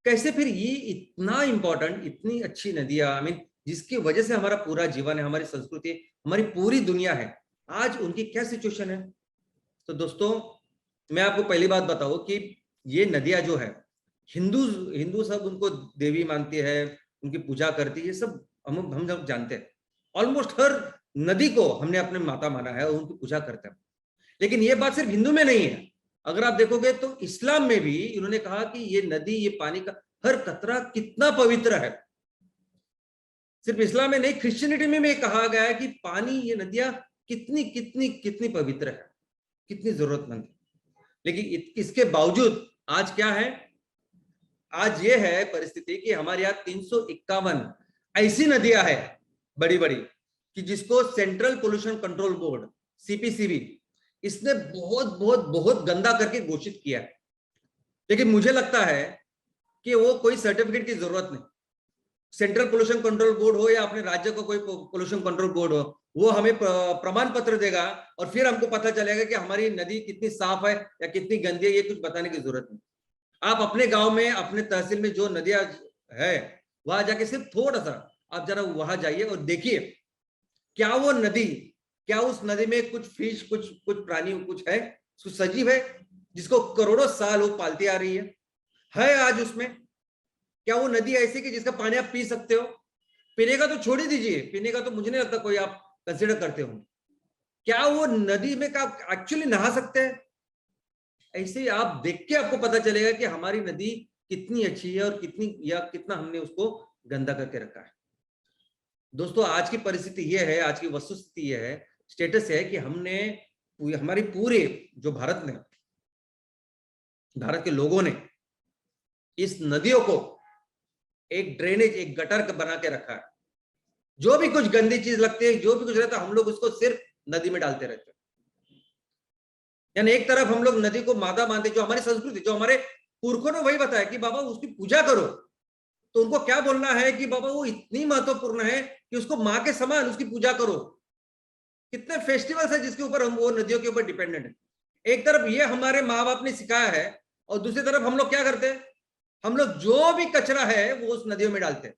S2: कैसे फिर ये इतना इंपॉर्टेंट, इतनी अच्छी नदियां, आई मीन जिसकी वजह से हमारा पूरा जीवन है, हमारी संस्कृति, हमारी पूरी दुनिया है, आज उनकी क्या सिचुएशन है। तो दोस्तों मैं आपको पहली बात बताऊं कि ये नदियां जो है, हिंदू सब उनको देवी मानती है, उनकी पूजा करती है, ये सब हम सब जानते हैं। ऑलमोस्ट हर नदी को हमने अपने माता माना है और उनकी पूजा करते हैं। लेकिन ये बात सिर्फ हिंदू में नहीं है, अगर आप देखोगे तो इस्लाम में भी इन्होंने कहा कि ये नदी, ये पानी का हर कतरा कितना पवित्र है। सिर्फ इस्लाम में नहीं, क्रिश्चियनिटी में भी कहा गया है कि पानी, ये नदियां कितनी कितनी कितनी पवित्र है, कितनी जरूरतमंद है। लेकिन इसके बावजूद आज क्या है, आज ये है परिस्थिति कि हमारे यहाँ 351 ऐसी नदियां है बड़ी बड़ी कि जिसको central pollution control board CPCB इसने बहुत बहुत बहुत गंदा करके घोषित किया है। लेकिन मुझे लगता है कि वो कोई सर्टिफिकेट की जरूरत नहीं। सेंट्रल पोल्यूशन कंट्रोल बोर्ड हो या अपने राज्य का कोई पोल्यूशन कंट्रोल बोर्ड हो, वो हमें प्रमाण पत्र देगा और फिर हमको पता चलेगा कि हमारी नदी कितनी साफ है या कितनी गंदी है। ये कुछ बताने की जरूरत नहीं। आप अपने गांव में, अपने तहसील में जो नदियां है, वहां जाके सिर्फ थोड़ा सा आप जरा वहां जाइए और देखिए क्या वो नदी, क्या उस नदी में कुछ फिश, कुछ प्राणी, कुछ है, कुछ सजीव है जिसको करोड़ों साल वो पालती आ रही है आज उसमें? क्या वो नदी ऐसी कि जिसका पानी आप पी सकते हो? पीने का तो छोड़ ही दीजिए, पीने का तो मुझे नहीं लगता कोई आप कंसिडर करते हो। क्या वो नदी में का एक्चुअली नहा सकते हैं? ऐसे ही आप देख के आपको पता चलेगा कि हमारी नदी कितनी अच्छी है और कितना हमने उसको गंदा करके रखा है। दोस्तों आज की परिस्थिति यह है, आज की वस्तुस्थिति यह है, स्टेटस है कि हमारी पूरे जो भारत के लोगों ने इस नदियों को एक ड्रेनेज, एक गटर बना के रखा है। जो भी कुछ गंदी चीज लगती है, जो भी कुछ रहता है, हम लोग उसको सिर्फ नदी में डालते रहते हैं। यानी एक तरफ हम लोग नदी को माता मानते, जो हमारी संस्कृति, जो हमारे पुरखों ने वही बताया कि बाबा उसकी पूजा करो, तो उनको क्या बोलना है कि बाबा वो इतनी महत्वपूर्ण है कि उसको माँ के समान उसकी पूजा करो। कितने फेस्टिवल्स है जिसके ऊपर हम वो नदियों के ऊपर डिपेंडेंट है। एक तरफ ये हमारे माँ बाप ने सिखाया है और दूसरी तरफ हम लोग क्या करते हैं, हम लोग जो भी कचरा है वो उस नदियों में डालते हैं।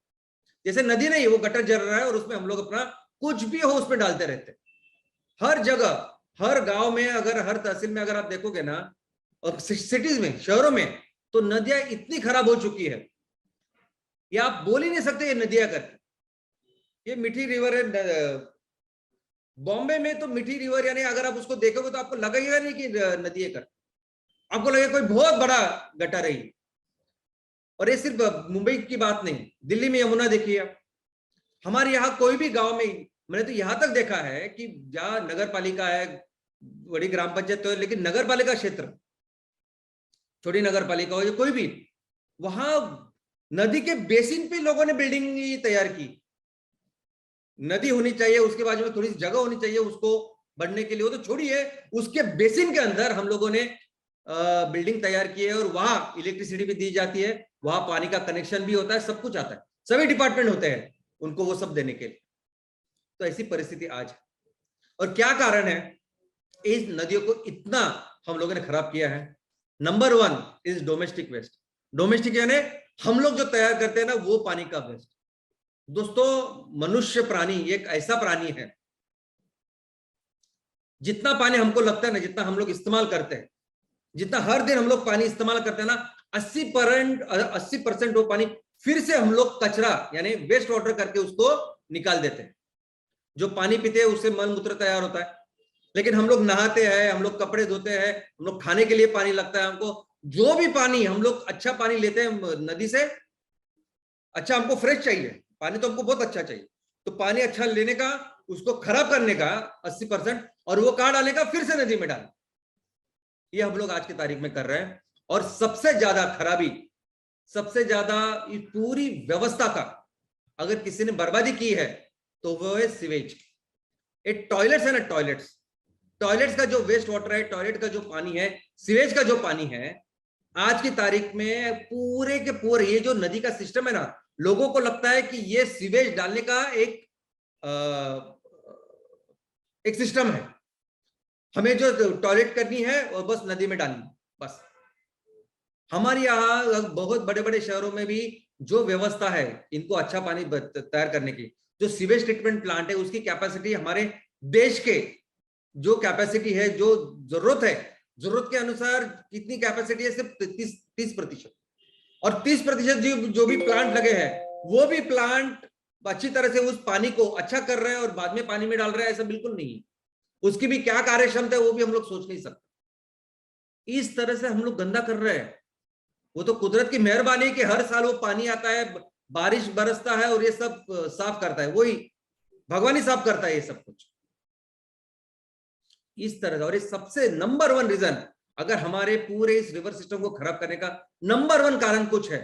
S2: जैसे नदी नहीं, वो गटर जल रहा है और उसमें हम लोग अपना कुछ भी हो उसमें डालते रहते हैं। हर जगह, हर गांव में, अगर हर तहसील में अगर आप देखोगे ना, और सिटीज में, शहरों में, तो नदियां इतनी खराब हो चुकी है, ये आप बोल ही नहीं सकते ये नदियां करके। ये मीठी रिवर है। बॉम्बे में तो मीठी रिवर, यानी अगर आप उसको देखोगे तो आपको लगेगा नहीं कि नदी है कर, आपको लगेगा कोई बहुत बड़ा गटर है। और ये सिर्फ मुंबई की बात नहीं, दिल्ली में यमुना देखिए। हमारे यहाँ कोई भी गांव में, मैंने तो यहां तक देखा है कि जहां नगर पालिका है, बड़ी ग्राम पंचायत तो है, लेकिन नगर पालिका क्षेत्र, छोटी नगर पालिका हो या कोई भी, वहां नदी के बेसिन पे लोगों ने बिल्डिंग तैयार की। नदी होनी चाहिए, उसके बाजू में थोड़ी सी जगह होनी चाहिए उसको बढ़ने के लिए, वो तो छोड़िए, उसके बेसिन के अंदर हम लोगों ने बिल्डिंग तैयार की है और वहां इलेक्ट्रिसिटी भी दी जाती है, वहां पानी का कनेक्शन भी होता है, सब कुछ आता है, सभी डिपार्टमेंट होते हैं उनको वो सब देने के लिए। तो ऐसी परिस्थिति आज है। और क्या कारण है इस नदियों को इतना हम लोगों ने खराब किया है? Number 1 is domestic waste. Domestic यानी हम लोग जो तैयार करते हैं ना, वो पानी का वेस्ट। दोस्तों मनुष्य प्राणी एक ऐसा प्राणी है, जितना पानी हमको लगता है ना, जितना हम लोग इस्तेमाल करते हैं, जितना हर दिन हम लोग पानी इस्तेमाल करते हैं ना, 80% वो पानी फिर से हम लोग कचरा यानी वेस्ट वाटर करके उसको निकाल देते हैं। जो पानी पीते हैं उससे मल मूत्र तैयार होता है, लेकिन हम लोग नहाते हैं, हम लोग कपड़े धोते हैं, हम लोग खाने के लिए पानी लगता है हमको। जो भी पानी हम लोग अच्छा पानी लेते हैं नदी से, अच्छा हमको फ्रेश चाहिए पानी, तो हमको बहुत अच्छा चाहिए, तो पानी अच्छा लेने का, उसको खराब करने का 80%, और वो कहां डालने का, फिर से नदी में डाल। ये हम लोग आज की तारीख में कर रहे हैं। और सबसे ज्यादा खराबी, सबसे ज्यादा इस पूरी व्यवस्था का अगर किसी ने बर्बादी की है तो वो है सीवेज। ये टॉयलेट्स है ना, टॉयलेट्स का जो वेस्ट वाटर है, टॉयलेट का जो पानी है, सीवेज का जो पानी है, आज की तारीख में पूरे के पूरे ये जो नदी का सिस्टम है ना, लोगों को लगता है कि ये सीवेज डालने का एक सिस्टम है, हमें जो टॉयलेट करनी है और बस नदी में डालनी बस। हमारे यहाँ बहुत बड़े बड़े शहरों में भी जो व्यवस्था है इनको अच्छा पानी तैयार करने की, जो सीवेज ट्रीटमेंट प्लांट है उसकी कैपेसिटी हमारे देश के जो कैपेसिटी है, जो जरूरत के अनुसार कितनी कैपेसिटी है, सिर्फ 30%। और 30% जो भी प्लांट लगे हैं वो भी प्लांट अच्छी तरह से उस पानी को अच्छा कर रहे हैं और बाद में पानी में डाल रहे हैं, ऐसा बिल्कुल नहीं है। उसकी भी क्या कार्यक्षमता है वो भी हम लोग सोच नहीं सकते। इस तरह से हम लोग गंदा कर रहे हैं। वो तो कुदरत की मेहरबानी कि हर साल वो पानी आता है, बारिश बरसता है और ये सब साफ करता है, वही भगवान ही साफ करता है ये सब कुछ इस तरह से। और ये सबसे नंबर 1 रीजन, अगर हमारे पूरे इस रिवर सिस्टम को खराब करने का नंबर 1 कारण कुछ है,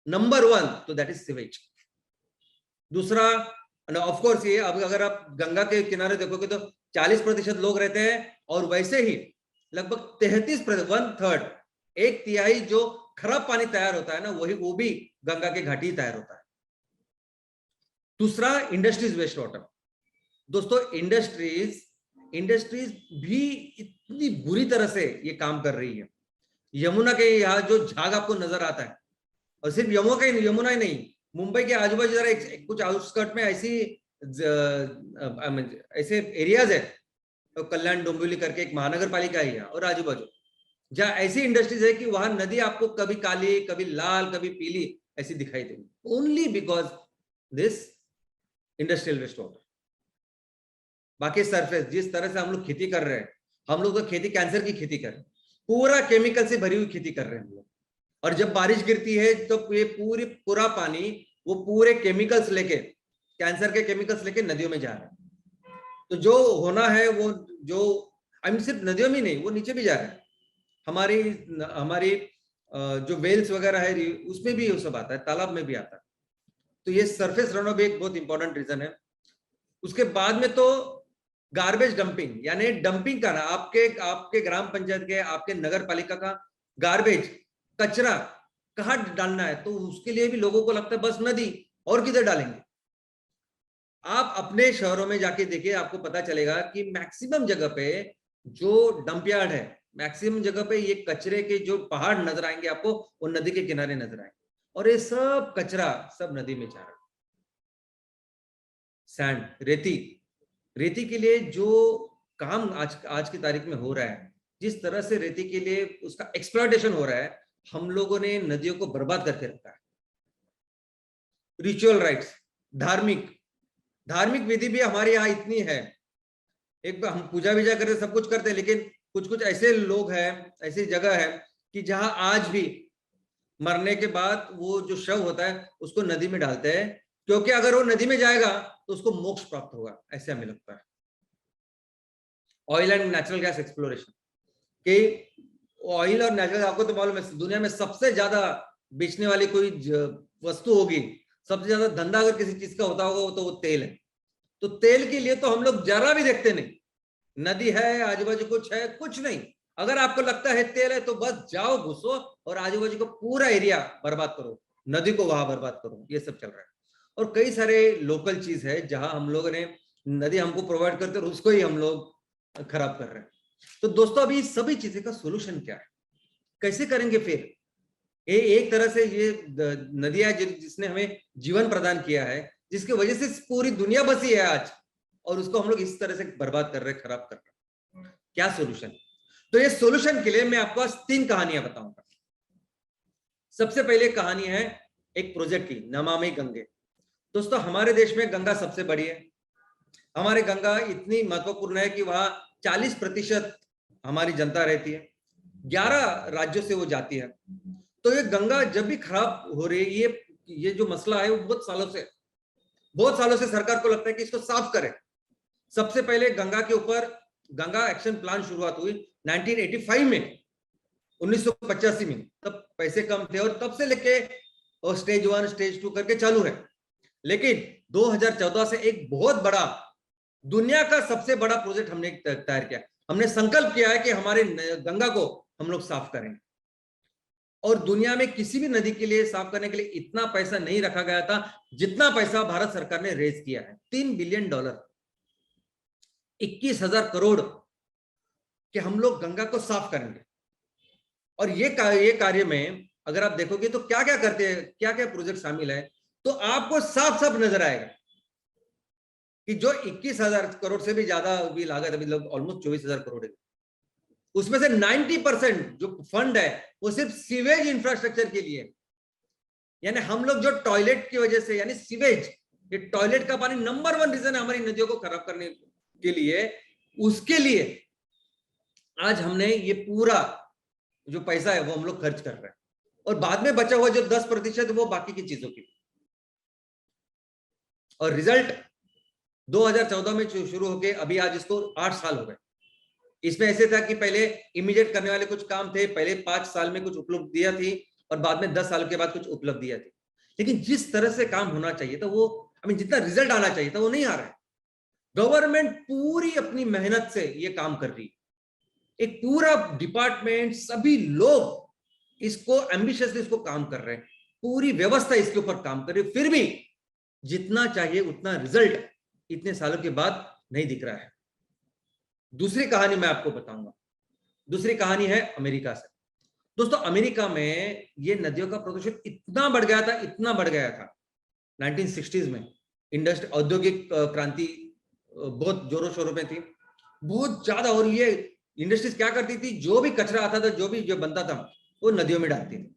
S2: नंबर 1, तो दैट इज सीवेज। दूसरा ऑफ कोर्स ये, अब अगर आप गंगा के किनारे देखोगे तो 40% लोग रहते हैं और वैसे ही लगभग 33%, 1/3, 1/3 जो खराब पानी तैयार होता है ना, वो भी गंगा के घाटी तैयार होता है। दूसरा इंडस्ट्रीज वेस्ट वाटर। दोस्तों इंडस्ट्रीज भी इतनी बुरी तरह से ये काम कर रही है। यमुना के यहाँ जो झाग आपको नजर आता है, और सिर्फ यमुना ही नहीं, मुंबई के आजू बाजू जरा कुछ आउटस्कर्ट में ऐसे एरियाज है, तो कल्याण डोंबिवली करके एक महानगर पालिका है यहाँ और आजू बाजू, जहाँ ऐसी इंडस्ट्रीज है कि वहां नदी आपको कभी काली, कभी लाल, कभी पीली ऐसी दिखाई देगी, only because this industrial waste water. बाकी सरफेस जिस तरह से हम लोग खेती कर रहे हैं, हम लोग तो खेती कैंसर की खेती कर रहे हैं, पूरा केमिकल से भरी हुई खेती कर रहे हैं हम लोग। और जब बारिश गिरती है तो ये पूरा पानी वो पूरे केमिकल्स लेके, कैंसर के केमिकल्स लेके नदियों में जा रहा है। तो जो होना है वो, जो सिर्फ नदियों में नहीं, वो नीचे भी जा रहा है। हमारी जो वेल्स वगैरह है उसमें भी ये सब आता है, तालाब में भी आता है। तो ये सरफेस रन ऑफ भी एक बहुत इंपॉर्टेंट रीजन है। उसके बाद में तो गार्बेज डंपिंग, यानी डंपिंग का ना, आपके ग्राम पंचायत के, आपके नगर पालिका का गार्बेज, कचरा कहाँ डालना है, तो उसके लिए भी लोगों को लगता है बस नदी, और किधर डालेंगे। आप अपने शहरों में जाके देखिए, आपको पता चलेगा कि मैक्सिमम जगह पे जो डंप यार्ड है, मैक्सिमम जगह पे ये कचरे के जो पहाड़ नजर आएंगे आपको, वो नदी के किनारे नजर आएंगे, और ये सब कचरा सब नदी में जा रहा है। सैंड, रेती के लिए जो काम आज की तारीख में हो रहा है, जिस तरह से रेती के लिए उसका एक्सप्लॉयटेशन हो रहा है, हम लोगों ने नदियों को बर्बाद करके रखा है। रिचुअल राइट्स, धार्मिक विधि भी हमारे यहाँ इतनी है, एक हम पूजा विजा करते, सब कुछ करते हैं, लेकिन कुछ ऐसे लोग हैं, ऐसी जगह है कि जहां आज भी मरने के बाद वो जो शव होता है उसको नदी में डालते हैं, क्योंकि अगर वो नदी में जाएगा तो उसको मोक्ष प्राप्त होगा, ऐसे हमें लगता है। Oil and natural gas exploration, कि ऑयल और नेचुरल, आपको तो मालूम है दुनिया में सबसे ज्यादा बेचने वाली कोई वस्तु होगी, सबसे ज्यादा धंधा अगर किसी चीज का होता होगा तो वो तेल है। तो तेल के लिए तो हम लोग जरा भी देखते नहीं, नदी है आजू बाजू कुछ है, कुछ नहीं। अगर आपको लगता है तेल है तो बस जाओ घुसो और आजू बाजू को पूरा एरिया बर्बाद करो, नदी को वहां बर्बाद करो, ये सब चल रहा है। और कई सारे लोकल चीज है जहां हम लोगों ने, नदी हमको प्रोवाइड करते और उसको ही हम लोग खराब कर रहे हैं। तो दोस्तों अभी सभी चीजें का सोल्यूशन क्या है, कैसे करेंगे फिर? एक तरह से ये नदियां जिसने हमें जीवन प्रदान किया है, जिसकी वजह से पूरी दुनिया बसी है आज, और उसको हम लोग इस तरह से बर्बाद कर रहे हैं, खराब कर रहे हैं। क्या सोल्यूशन? तो ये सोल्यूशन के लिए मैं आपको 3 कहानियां बताऊंगा। सबसे पहले कहानी है एक प्रोजेक्ट की, नमामि गंगे। दोस्तों हमारे देश में गंगा सबसे बड़ी है। हमारे गंगा इतनी महत्वपूर्ण है कि वहां 40% हमारी जनता रहती है, 11 राज्यों से वो जाती है। तो ये गंगा जब भी खराब हो रही है, ये जो मसला है वो बहुत सालों से सरकार को लगता है कि इसको साफ करें। सबसे पहले गंगा के ऊपर गंगा एक्शन प्लान शुरुआत हुई 1985 में, 1985 में। तब पैसे कम थे और तब से लेके स्टेज 1 स्टेज 2 करके चालू है। लेकिन 2014 से एक बहुत बड़ा, दुनिया का सबसे बड़ा प्रोजेक्ट हमने तैयार किया। हमने संकल्प किया है कि हमारे गंगा को हम लोग साफ करेंगे। और दुनिया में किसी भी नदी के लिए साफ करने के लिए इतना पैसा नहीं रखा गया था जितना पैसा भारत सरकार ने रेज किया है। $3 बिलियन, 21,000 करोड़ कि हम लोग गंगा को साफ करेंगे। और ये कार्य में अगर आप देखोगे तो क्या क्या करते हैं, क्या क्या प्रोजेक्ट शामिल है, तो आपको साफ साफ नजर आएगा कि जो 21,000 करोड़ से भी ज्यादा भी लागत, मतलब ऑलमोस्ट 24,000 करोड़ है, उसमें से 90% जो फंड है वो सिर्फ सीवेज इंफ्रास्ट्रक्चर के लिए। यानी हम लोग जो टॉयलेट की वजह से, यानी सीवेज, ये टॉयलेट का पानी नंबर 1 रीजन है हमारी नदियों को खराब करने के लिए, उसके लिए आज हमने ये पूरा जो पैसा है वो हम लोग खर्च कर रहे हैं। और बाद में बचा हुआ जो 10% वो बाकी की चीजों की। और रिजल्ट 2014 में शुरू होके अभी आज इसको 8 साल हो गए। इसमें ऐसे था कि पहले इमीडिएट करने वाले कुछ काम थे, पहले 5 साल में कुछ उपलब्धियां थी और बाद में 10 साल के बाद कुछ उपलब्धियां थी। लेकिन जिस तरह से काम होना चाहिए था वो, जितना रिजल्ट आना चाहिए था वो नहीं आ रहा है। गवर्नमेंट पूरी अपनी मेहनत से ये काम कर रही है, एक पूरा डिपार्टमेंट, सभी लोग इसको एम्बिशियसली इसको काम कर रहे हैं, पूरी व्यवस्था इसके ऊपर काम कर रही है, फिर भी जितना चाहिए उतना रिजल्ट इतने सालों के बाद नहीं दिख रहा है। दूसरी कहानी मैं आपको बताऊंगा। दूसरी कहानी है अमेरिका से। दोस्तों, अमेरिका में ये नदियों का प्रदूषण इतना बढ़ गया था, इतना बढ़ गया था 1960s में। औद्योगिक क्रांति बहुत जोरों शोरों में थी, बहुत ज्यादा। और ये इंडस्ट्रीज क्या करती थी, जो भी कचरा आता था, जो बनता था, वो नदियों में डालती थी।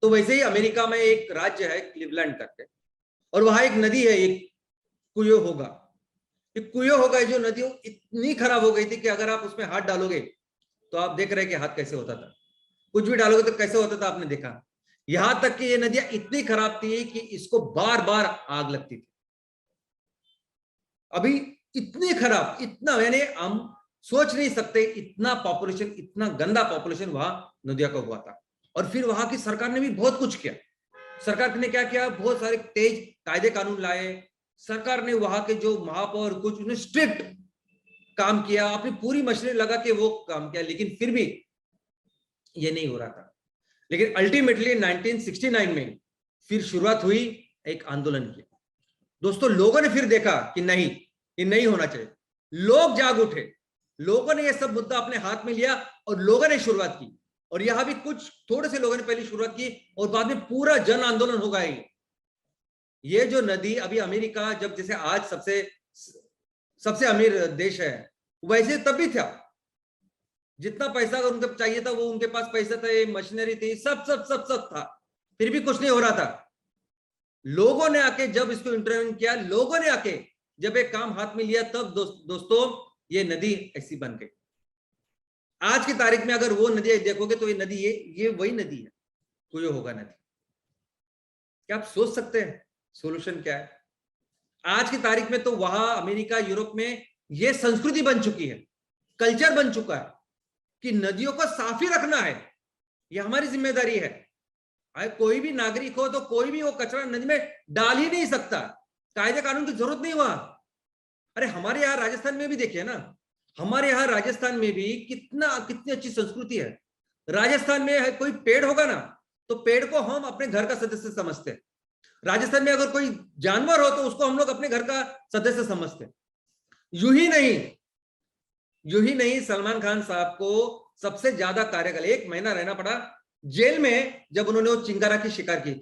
S2: तो वैसे ही अमेरिका में एक राज्य है क्लीवलैंड करके, और वहां एक नदी है, एक कुयोहोगा। कुयोहोगा जो नदी इतनी खराब हो गई थी कि अगर आप उसमें हाथ डालोगे तो आप देख रहे हैं कि हाथ कैसे होता था, कुछ भी डालोगे तो कैसे होता था, आपने देखा। यहां तक कि ये नदियां इतनी खराब थी कि इसको बार बार आग लगती थी। अभी इतनी खराब, इतना, यानी हम सोच नहीं सकते इतना पॉपुलेशन, इतना गंदा पॉपुलेशन वहां नदिया का हुआ था। और फिर वहां की सरकार ने भी बहुत कुछ किया। सरकार ने क्या किया, बहुत सारे तेज कायदे कानून लाए। सरकार ने वहां के जो महापौर, कुछ उन्हें स्ट्रिक्ट काम किया, अपनी पूरी मशीनरी लगा के वो काम किया, लेकिन फिर भी ये नहीं हो रहा था। लेकिन अल्टीमेटली 1969 में फिर शुरुआत हुई एक आंदोलन की। दोस्तों, लोगों ने फिर देखा कि नहीं, ये नहीं होना चाहिए। लोग जाग उठे, लोगों ने ये सब मुद्दा अपने हाथ में लिया और लोगों ने शुरुआत की। और यहां भी कुछ थोड़े से लोगों ने पहले शुरुआत की और बाद में पूरा जन आंदोलन हो गया। ये जो नदी अभी अमेरिका, जब जैसे आज सबसे अमीर देश है, वैसे तब भी था। जितना पैसा अगर उनको चाहिए था वो उनके पास पैसा था, मशीनरी थी, सब सब सब सब था, फिर भी कुछ नहीं हो रहा था। लोगों ने आके जब इसको इंटरवेंशन किया, लोगों ने आके जब एक काम हाथ में लिया, तब दोस्तों ये नदी ऐसी बन गई। आज की तारीख में अगर वो नदी देखोगे तो ये नदी, ये वही नदी है, कुयोहोगा नदी। क्या आप सोच सकते हैं सॉल्यूशन क्या है? आज की तारीख में तो वहां अमेरिका, यूरोप में ये संस्कृति बन चुकी है, कल्चर बन चुका है कि नदियों को साफ ही रखना है, ये हमारी जिम्मेदारी है। कोई भी नागरिक हो तो कोई भी वो कचरा नदी में डाल ही नहीं सकता, कायदे कानून की जरूरत नहीं वहां। अरे हमारे यहाँ राजस्थान में भी देखिए ना, हमारे यहाँ राजस्थान में भी कितनी अच्छी संस्कृति है। राजस्थान में कोई पेड़ होगा ना तो पेड़ को हम अपने घर का सदस्य समझते हैं। राजस्थान में अगर कोई जानवर हो तो उसको हम लोग अपने घर का सदस्य समझते हैं। यूं ही नहीं, सलमान खान साहब को सबसे ज्यादा कार्यकाल 1 महीना रहना पड़ा जेल में, जब उन्होंने वो चिंगारा की शिकार की।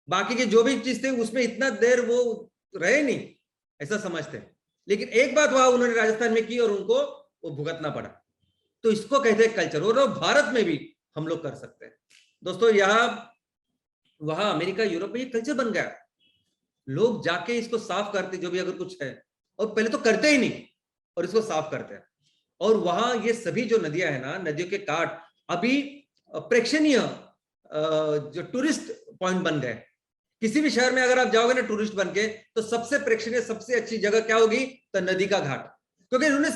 S2: बाकी के जो भी चीज थे उसमें इतना देर वो रहे नहीं, ऐसा समझते हैं। लेकिन एक बात वहां उन्होंने राजस्थान में की और उनको वो भुगतना पड़ा। तो इसको कहते हैं कल्चर, और भारत में भी हम लोग कर सकते हैं। दोस्तों, यहां वहां अमेरिका, यूरोप में ये कल्चर बन गया, लोग जाके इसको साफ करते, जो भी अगर कुछ है, और पहले तो करते ही नहीं और इसको साफ करते हैं। और वहां ये सभी जो नदियां है ना, नदियों के काट अभी प्रेक्षणीय जो टूरिस्ट पॉइंट बन गए। किसी भी शहर में अगर आप जाओगे ना टूरिस्ट बन के, तो सबसे प्रेक्षणीय, सबसे अच्छी जगह क्या होगी, तो नदी का घाट। क्योंकि उन्होंने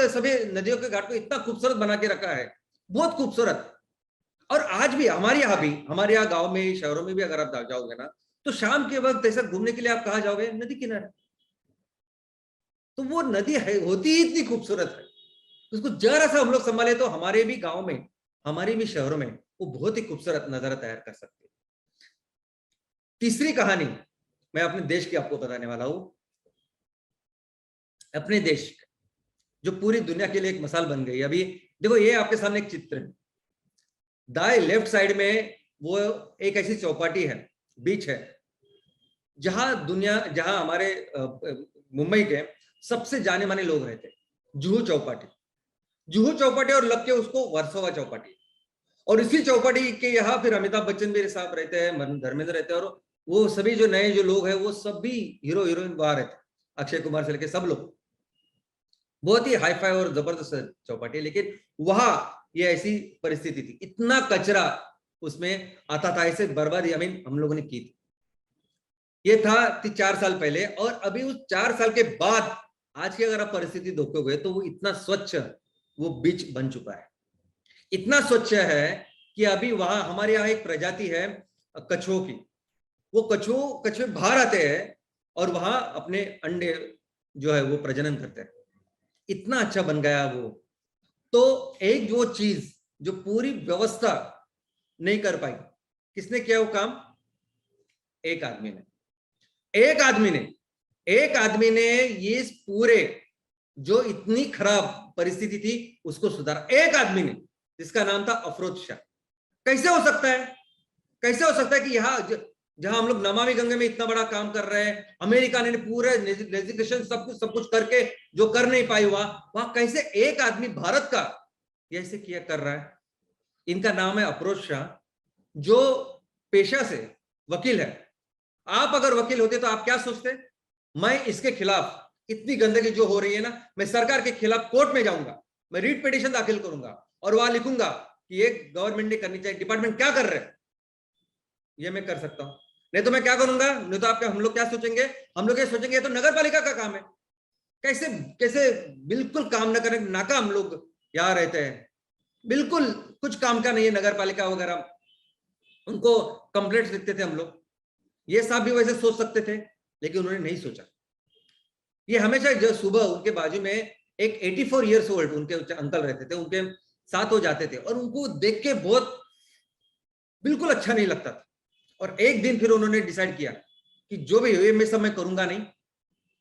S2: सभी नदियों के घाट को इतना खूबसूरत बना के रखा है, बहुत खूबसूरत। और आज भी हमारे यहाँ गांव में, शहरों में भी अगर आप जाओगे ना, तो शाम के वक्त ऐसा घूमने के लिए आप कहाँ जाओगे, नदी किनारे। तो वो नदी है, होती ही इतनी खूबसूरत है, उसको जरा सा हम लोग संभाले तो हमारे भी गांव में, हमारी भी शहरों में वो बहुत ही खूबसूरत नजारा तैयार कर सकती है। तीसरी कहानी मैं अपने देश की आपको बताने वाला हूं। अपने देश जो पूरी दुनिया के लिए एक मिसाल बन गई। अभी देखो, ये आपके सामने एक चित्र है। दाएं लेफ्ट साइड में वो एक ऐसी चौपाटी है, बीच है, जहां हमारे मुंबई के सबसे जाने माने लोग रहते हैं। जुहू चौपाटी, जुहू चौपाटी, और लग के उसको वर्सोवा चौपाटी। और इसी चौपाटी के यहाँ फिर अमिताभ बच्चन भी साहब रहते हैं, धर्मेंद्र रहते हैं, और वो सभी जो नए जो लोग हैं वो सभी हीरो हीरोइन वहां रहते हैं, अक्षय कुमार से लेके सब लोग। बहुत ही हाई फाई और जबरदस्त चौपाटी। लेकिन वहां ये ऐसी परिस्थिति थी, इतना कचरा उसमें आता था, ऐसे बर्बादी हम लोगों ने की थी। ये था 4 साल पहले। और अभी उस 4 साल के बाद आज की अगर आप परिस्थिति देखोगे तो वो इतना स्वच्छ वो बीच बन चुका है, इतना स्वच्छ है कि अभी वहां हमारे यहाँ एक प्रजाति है कछुओं की। वो कछुए बाहर आते हैं और वहां अपने अंडे जो है वो प्रजनन करते हैं। इतना अच्छा बन गया वो। तो एक वो चीज जो पूरी व्यवस्था नहीं कर पाई, किसने किया वो काम? एक आदमी ने। एक आदमी ने एक आदमी ने ये पूरे जो इतनी खराब परिस्थिति थी उसको सुधारा। एक आदमी ने, जिसका नाम था अफरोज शाह। कैसे हो सकता है? कैसे हो सकता है कि यहाँ जहां हम लोग नमामि गंगे में इतना बड़ा काम कर रहे हैं, अमेरिका ने पूरे लेजिस्लेशन सब कुछ करके जो कर नहीं पाई वहां कैसे एक आदमी भारत का ये ऐसे किया कर रहा है? इनका नाम है अफरोज शाह, जो पेशा से वकील है। आप अगर वकील होते तो आप क्या सोचते? मैं इसके खिलाफ, इतनी गंदगी जो हो रही है ना, मैं सरकार के खिलाफ कोर्ट में जाऊंगा, मैं रीट पिटीशन दाखिल करूंगा और वहां लिखूंगा कि ये गवर्नमेंट ने करनी चाहिए, डिपार्टमेंट क्या कर रहे हैं ये मैं कर सकता हूं। नहीं तो मैं क्या करूंगा? नहीं तो आप हम लोग क्या सोचेंगे? हम लोग ये सोचेंगे ये तो नगर पालिका का काम है। कैसे कैसे बिल्कुल काम न करें, नाकाम लोग यहाँ रहते हैं, बिल्कुल कुछ काम का नहीं है नगर पालिका वगैरह। उनको कंप्लेंट्स लिखते थे हम लोग। ये साहब भी वैसे सोच सकते थे, लेकिन उन्होंने नहीं सोचा। ये हमेशा जो सुबह उनके बाजू में एक 84 ईयर्स ओल्ड उनके अंकल रहते थे, उनके साथ हो जाते थे और उनको देख के बहुत बिल्कुल अच्छा नहीं लगता था। और एक दिन फिर उन्होंने डिसाइड किया कि जो भी ये मैं सब मैं करूंगा नहीं।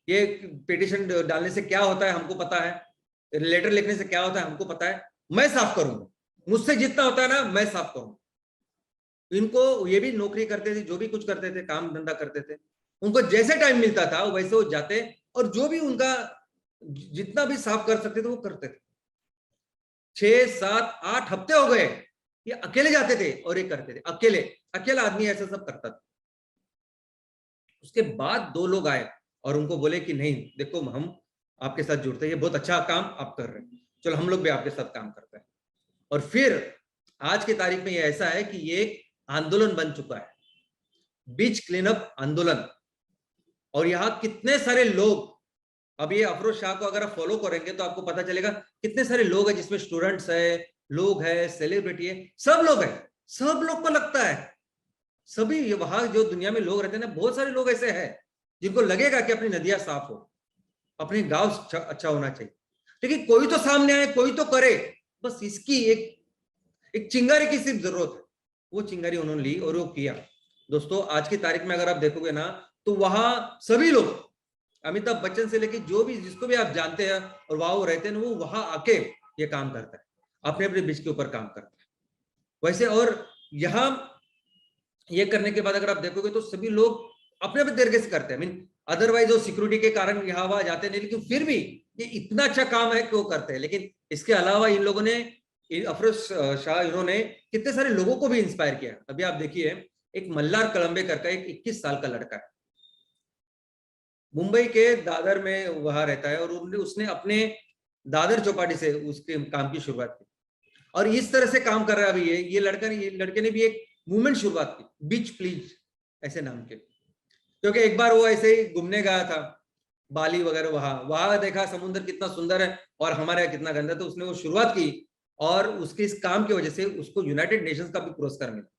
S2: ये पिटिशन डालने से क्या होता है हमको पता है, लेटर लिखने से क्या होता है हमको पता है, मैं साफ करूंगा, मुझसे जितना होता है ना मैं साफ करूंगा। इनको ये भी नौकरी करते थे, जो भी कुछ करते थे, काम धंधा करते थे, उनको जैसे टाइम मिलता था वैसे वो जाते और जो भी उनका जितना भी साफ कर सकते थे वो करते थे। 6 7 8 हफ्ते हो गए ये अकेले जाते थे और ये करते थे। अकेला आदमी ऐसा सब करता था। उसके बाद 2 लोग आए और उनको बोले कि नहीं देखो, हम आपके साथ जुड़ते हैं, ये बहुत अच्छा काम आप कर रहे हैं, चलो हम लोग भी आपके साथ काम करते हैं। और फिर आज की तारीख में ये ऐसा है कि ये एक आंदोलन बन चुका है, बीच क्लीनअप आंदोलन। और यहाँ कितने सारे लोग, अब ये अफरोज शाह को अगर आप फॉलो करेंगे तो आपको पता चलेगा कितने सारे लोग हैं, जिसमें स्टूडेंट्स है, लोग है, सेलिब्रिटी है, सब लोग है। सब लोग को लगता है, सभी वहां जो दुनिया में लोग रहते हैं ना, बहुत सारे लोग ऐसे हैं जिनको लगेगा कि अपनी नदियां साफ हो, अपने गांव अच्छा होना चाहिए। लेकिन कोई तो सामने आए, कोई तो करे। बस इसकी एक चिंगारी की सिर्फ जरूरत है। वो चिंगारी उन्होंने ली और वो किया। दोस्तों आज की तारीख में अगर आप देखोगे ना तो वहां सभी लोग, अमिताभ बच्चन से लेके जो भी जिसको भी आप जानते हैं और वहां वो रहते हैं, वो वहां आके ये काम करता है, अपने अपने बीच के ऊपर काम करता है वैसे। और यहाँ ये करने के बाद अगर आप देखोगे तो सभी लोग अपने अपने तरीके से करते हैं। मीन अदरवाइज वो सिक्योरिटी के कारण यहाँ वहां जाते नहीं, लेकिन फिर भी ये इतना अच्छा काम है कि वो करते हैं। लेकिन इसके अलावा इन लोगों ने, अफरोज शाह, इन्होंने कितने सारे लोगों को भी इंस्पायर किया। अभी आप देखिए, एक मल्हार कलंबेकर का एक 21 साल का लड़का है, मुंबई के दादर में वहां रहता है, और उसने अपने दादर चौपाटी से उसके काम की शुरुआत की। और इस तरह से काम कर रहा है अभी ये लड़के ने भी एक मूवमेंट शुरुआत की, बीच प्लीज ऐसे नाम के। क्योंकि एक बार वो ऐसे ही घूमने गया था बाली वगैरह, वहां देखा समुद्र कितना सुंदर है और हमारे यहाँ कितना गंदा, तो उसने वो शुरुआत की। और उसके इस काम की वजह से उसको यूनाइटेड नेशंस का भी पुरस्कार मिला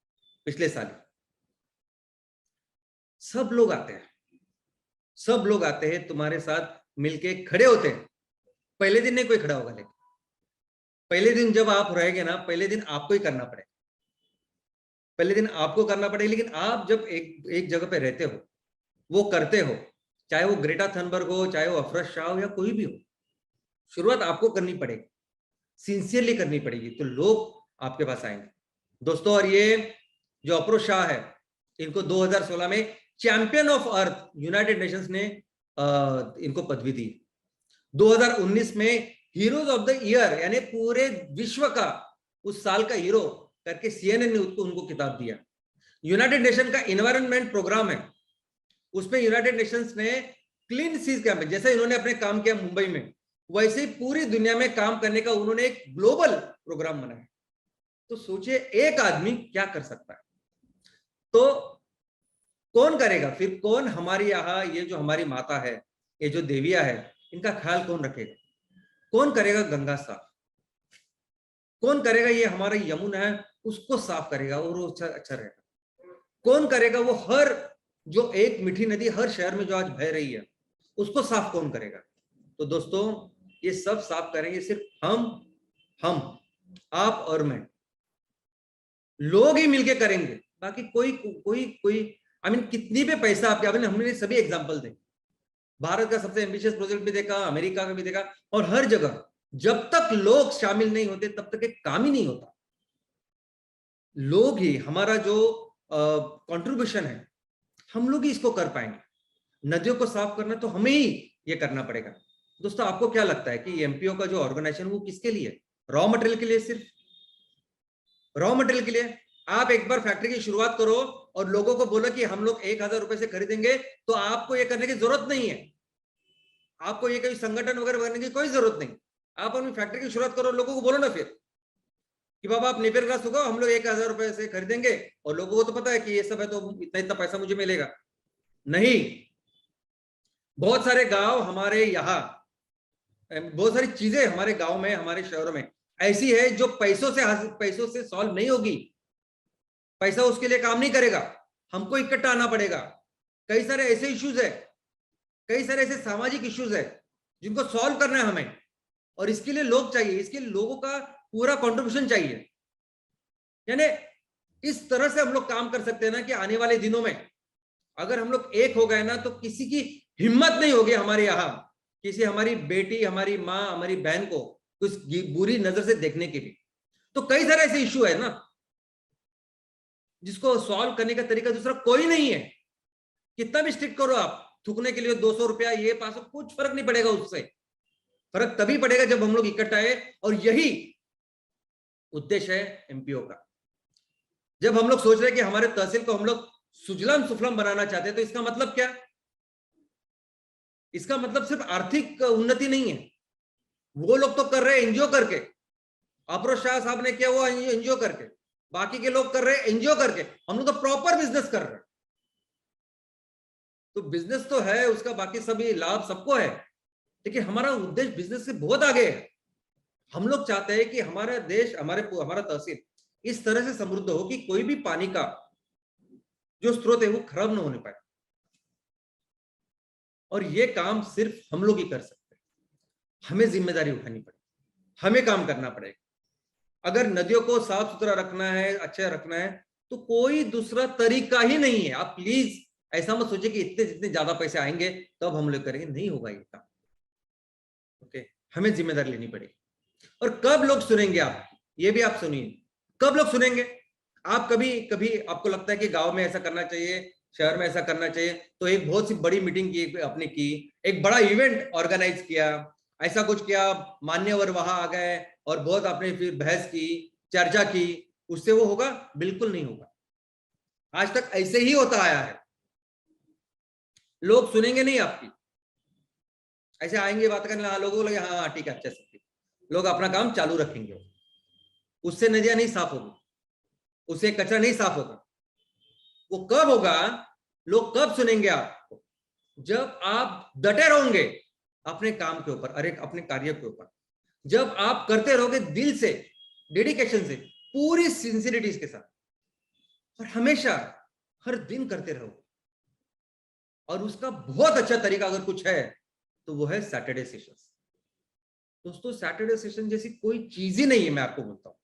S2: पिछले साल। सब लोग आते हैं, सब लोग आते हैं तुम्हारे साथ मिलके खड़े होते हैं। पहले दिन नहीं कोई खड़ा होगा, लेकिन पहले दिन जब आप रहेंगे ना, पहले दिन आपको ही करना पड़ेगा, पहले दिन आपको करना पड़ेगा। लेकिन आप जब एक जगह पे रहते हो, वो करते हो, चाहे वो ग्रेटा थनबर्ग हो, चाहे वो अफरोज शाह हो, या कोई भी हो, शुरुआत आपको करनी पड़ेगी, सिंसियरली करनी पड़ेगी, तो लोग आपके पास आएंगे दोस्तों। और ये जो अफरोज शाह है, इनको 2016 में champion of earth United Nations ने इनको पदवी दी। 2019 में हीरोज ऑफ द ईयर, यानी पूरे विश्व का उस साल का हीरो करके CNN ने उनको खिताब दिया। यूनाइटेड नेशन का एनवायरनमेंट प्रोग्राम है, उसमें यूनाइटेड नेशंस ने क्लीन सीज कैंपेन, जैसे इन्होंने अपने काम किया मुंबई में, वैसे ही पूरी दुनिया में काम करने का उन्होंने एक ग्लोबल प्रोग्राम बनाया। तो सोचिए एक आदमी क्या कर सकता है, तो कौन करेगा फिर? कौन हमारी यहाँ, ये जो हमारी माता है, ये जो देविया है, इनका ख्याल कौन रखेगा? कौन करेगा गंगा साफ? कौन करेगा ये हमारा यमुना है उसको साफ करेगा और वो अच्छा रहेगा? कौन करेगा वो हर जो एक मीठी नदी हर शहर में जो आज बह रही है, उसको साफ कौन करेगा? तो दोस्तों, ये सब साफ करेंगे सिर्फ हम आप और मैं, लोग ही मिलके करेंगे। बाकी कोई कोई कोई आई मीन कितनी भी पैसा आपके, हमने सभी एग्जांपल दे, भारत का सबसे एम्बिशियस प्रोजेक्ट भी देखा, अमेरिका का भी देखा, और हर जगह जब तक लोग शामिल नहीं होते तब तक एक काम ही नहीं होता। लोग ही हमारा जो कंट्रीब्यूशन है, हम लोग ही इसको कर पाएंगे। नदियों को साफ करना तो हमें ही ये करना पड़ेगा। दोस्तों, आपको क्या लगता है कि एमपीओ का जो ऑर्गेनाइजेशन वो किसके लिए? रॉ मटेरियल के लिए, सिर्फ रॉ मटेरियल के लिए? आप एक बार फैक्ट्री की शुरुआत करो और लोगों को बोलो कि हम लोग 1,000 रुपए से खरीदेंगे, तो आपको ये करने की जरूरत नहीं है, आपको ये कोई संगठन वगैरह करने की कोई जरूरत नहीं। आप अपनी फैक्ट्री की शुरुआत करो, लोगों को बोलो ना फिर कि बाबा आप नेपियर ग्रास उगाओ, हम लोग 1,000 रुपए से खरीदेंगे, और लोगों को तो पता है कि ये सब है तो इतना इतना पैसा मुझे मिलेगा। नहीं, बहुत सारे गांव हमारे यहाँ, बहुत सारी चीजें हमारे गांव में, हमारे शहरों में ऐसी है जो पैसों से सॉल्व नहीं होगी। पैसा उसके लिए काम नहीं करेगा, हमको इकट्ठा आना पड़ेगा। कई सारे ऐसे इश्यूज है, कई सारे ऐसे सामाजिक इश्यूज है जिनको सॉल्व करना है हमें, और इसके लिए लोग चाहिए, इसके लिए लोगों का पूरा कंट्रीब्यूशन चाहिए। यानी इस तरह से हम लोग काम कर सकते हैं ना कि आने वाले दिनों में अगर हम लोग एक हो गए ना, तो किसी की हिम्मत नहीं होगी हमारे यहाँ किसी हमारी बेटी, हमारी माँ, हमारी बहन को कुछ बुरी नजर से देखने के लिए। तो कई सारे ऐसे इश्यू है ना जिसको सॉल्व करने का तरीका दूसरा कोई नहीं है। कितना भी स्ट्रिक्ट करो आप, थूकने के लिए 200 रुपया, ये 500, कुछ फर्क नहीं पड़ेगा। उससे फर्क तभी पड़ेगा जब हम लोग इकट्ठा आए, और यही उद्देश्य है एमपीओ का। जब हम लोग सोच रहे हैं कि हमारे तहसील को हम लोग सुजलाम सुफलाम बनाना चाहते हैं, तो इसका मतलब क्या? इसका मतलब सिर्फ आर्थिक उन्नति नहीं है, वो लोग तो कर रहे हैं एनजीओ करके, अफरोज शाह साहब ने किया वो एनजीओ करके, बाकी के लोग कर रहे हैं एनजीओ करके, हम लोग तो प्रॉपर बिजनेस कर रहे हैं। तो बिजनेस तो है उसका, बाकी सभी लाभ सबको है, लेकिन हमारा उद्देश्य बिजनेस से बहुत आगे है। हम लोग चाहते हैं कि हमारा देश, हमारा तहसील इस तरह से समृद्ध हो कि कोई भी पानी का जो स्रोत है वो खराब ना होने पाए, और ये काम सिर्फ हम लोग ही कर सकते हैं। हमें जिम्मेदारी उठानी पड़ेगी, हमें काम करना पड़ेगा। अगर नदियों को साफ सुथरा रखना है, अच्छा रखना है, तो कोई दूसरा तरीका ही नहीं है। आप प्लीज ऐसा मत सोचिए कि इतने जितने ज्यादा पैसे आएंगे तब हम लोग करेंगे, नहीं होगा ये काम। ओके, हमें जिम्मेदारी लेनी पड़ेगी। और कब लोग सुनेंगे आप, ये भी आप सुनिए, कब लोग सुनेंगे? आप कभी कभी आपको लगता है कि गांव में ऐसा करना चाहिए, शहर में ऐसा करना चाहिए, तो एक बहुत सी बड़ी मीटिंग की आपने की, एक बड़ा इवेंट ऑर्गेनाइज किया, ऐसा कुछ किया, मान्यवर वहां आ गए और बहुत आपने फिर बहस की, चर्चा की, उससे वो होगा? बिल्कुल नहीं होगा। आज तक ऐसे ही होता आया है। लोग सुनेंगे नहीं आपकी, ऐसे आएंगे बात करने, लोगों को लगे हाँ ठीक है, अच्छा सब, लोग अपना काम चालू रखेंगे, उससे नदियां नहीं साफ होगी, उससे कचरा नहीं साफ होगा। वो कब होगा, लोग कब सुनेंगे आपको? जब आप डटे रहोगे अपने काम के ऊपर, अरे अपने कार्य के ऊपर, जब आप करते रहोगे दिल से, डेडिकेशन से, पूरी सिंसियरिटी के साथ, और हमेशा हर दिन करते रहो। और उसका बहुत अच्छा तरीका अगर कुछ है तो वो है सैटरडे सेशंस। दोस्तों सैटरडे सेशन जैसी कोई चीज ही नहीं है, मैं आपको बोलता हूं।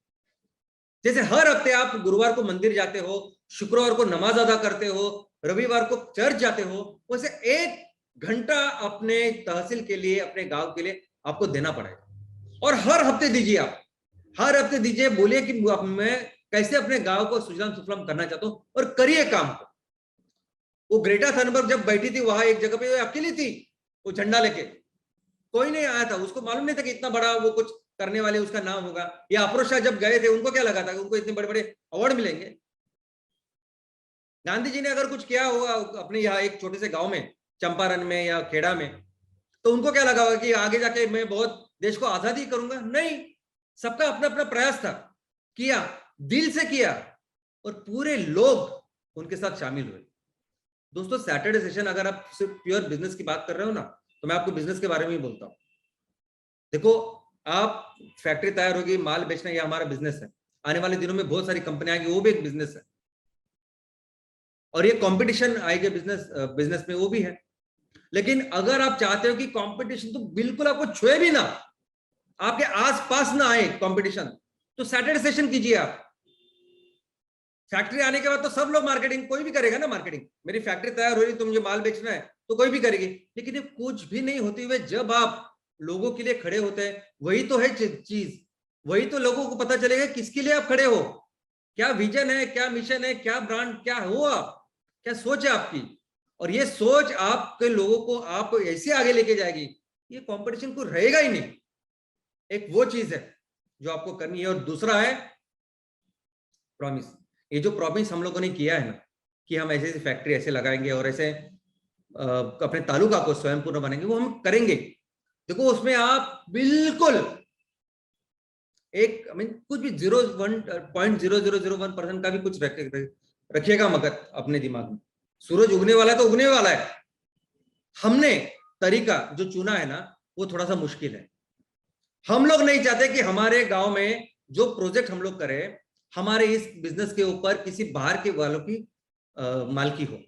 S2: जैसे हर हफ्ते आप गुरुवार को मंदिर जाते हो, शुक्रवार को नमाज अदा करते हो, रविवार को चर्च जाते हो, वैसे 1 घंटा अपने तहसील के लिए, अपने गांव के लिए आपको देना पड़ेगा। और हर हफ्ते दीजिए, आप हर हफ्ते दीजिए, बोलिए कि मैं कैसे अपने गांव को सुजलाम सुफलाम करना चाहता हूं, और करिए काम को। वो ग्रेटा थनबर्ग जब बैठी थी वहां एक जगह पे, वो अकेली थी, वो झंडा लेके, कोई नहीं आया था, उसको मालूम नहीं था कि इतना बड़ा वो कुछ करने वाले उसका नाम होगा। या अफरोज शाह जब गए थे, उनको क्या लगा था कि उनको इतने बड़े बड़े अवार्ड मिलेंगे। गांधी जी ने अगर कुछ किया होगा अपने यहाँ एक छोटे से गांव में, चंपारण में या खेड़ा में, तो उनको क्या लगा होगा कि आगे जाके मैं बहुत देश को आजादी करूंगा? नहीं, सबका अपना अपना प्रयास था, किया, दिल से किया, और पूरे लोग उनके साथ शामिल हुए। दोस्तों सैटरडे सेशन, अगर आप सिर्फ प्योर बिजनेस की बात कर रहे हो ना, तो मैं आपको बिजनेस के बारे में ही बोलता हूं। देखो, आप फैक्ट्री तैयार होगी, माल बेचना, ये हमारा बिजनेस है। आने वाले दिनों में बहुत सारी कंपनियां आएंगी, वो भी एक बिजनेस है। और ये कंपटीशन आएगी बिजनेस में, वो भी है। लेकिन अगर आप चाहते हो कि कंपटीशन तो बिल्कुल आपको छुए भी ना, आपके आसपास ना आए कंपटीशन, तो सैटरडे सेशन कीजिए आप। फैक्ट्री आने के बाद तो सब लोग मार्केटिंग, कोई भी करेगा ना मार्केटिंग। मेरी फैक्ट्री तैयार हो रही, तो मुझे माल बेचना है, तो कोई भी करेगी। लेकिन ये कुछ भी नहीं होते हुए जब आप लोगों के लिए खड़े होते हैं, वही तो है चीज। वही तो लोगों को पता चलेगा किसके लिए आप खड़े हो, क्या विजन है, क्या मिशन है, क्या ब्रांड, क्या हो आप, क्या सोच है आपकी। और ये सोच आपके लोगों को आपको ऐसे आगे लेके जाएगी, ये कंपटीशन को रहेगा ही नहीं। एक वो चीज है जो आपको करनी है। और दूसरा है प्रॉमिस। ये जो प्रॉमिस हम लोगों ने किया है ना, कि हम ऐसे ऐसे फैक्ट्री ऐसे लगाएंगे और ऐसे अपने तालुका को स्वयं पूर्ण बनेंगे, वो हम करेंगे। देखो, उसमें आप बिल्कुल एक कुछ भी 0.0001% का भी कुछ रखिएगा मगर अपने दिमाग में। सूरज उगने वाला है तो उगने वाला है। हमने तरीका जो चुना है ना, वो थोड़ा सा मुश्किल है। हम लोग नहीं चाहते कि हमारे गांव में जो प्रोजेक्ट हम लोग करें, हमारे इस बिजनेस के ऊपर किसी बाहर के वालों की मालकी हो।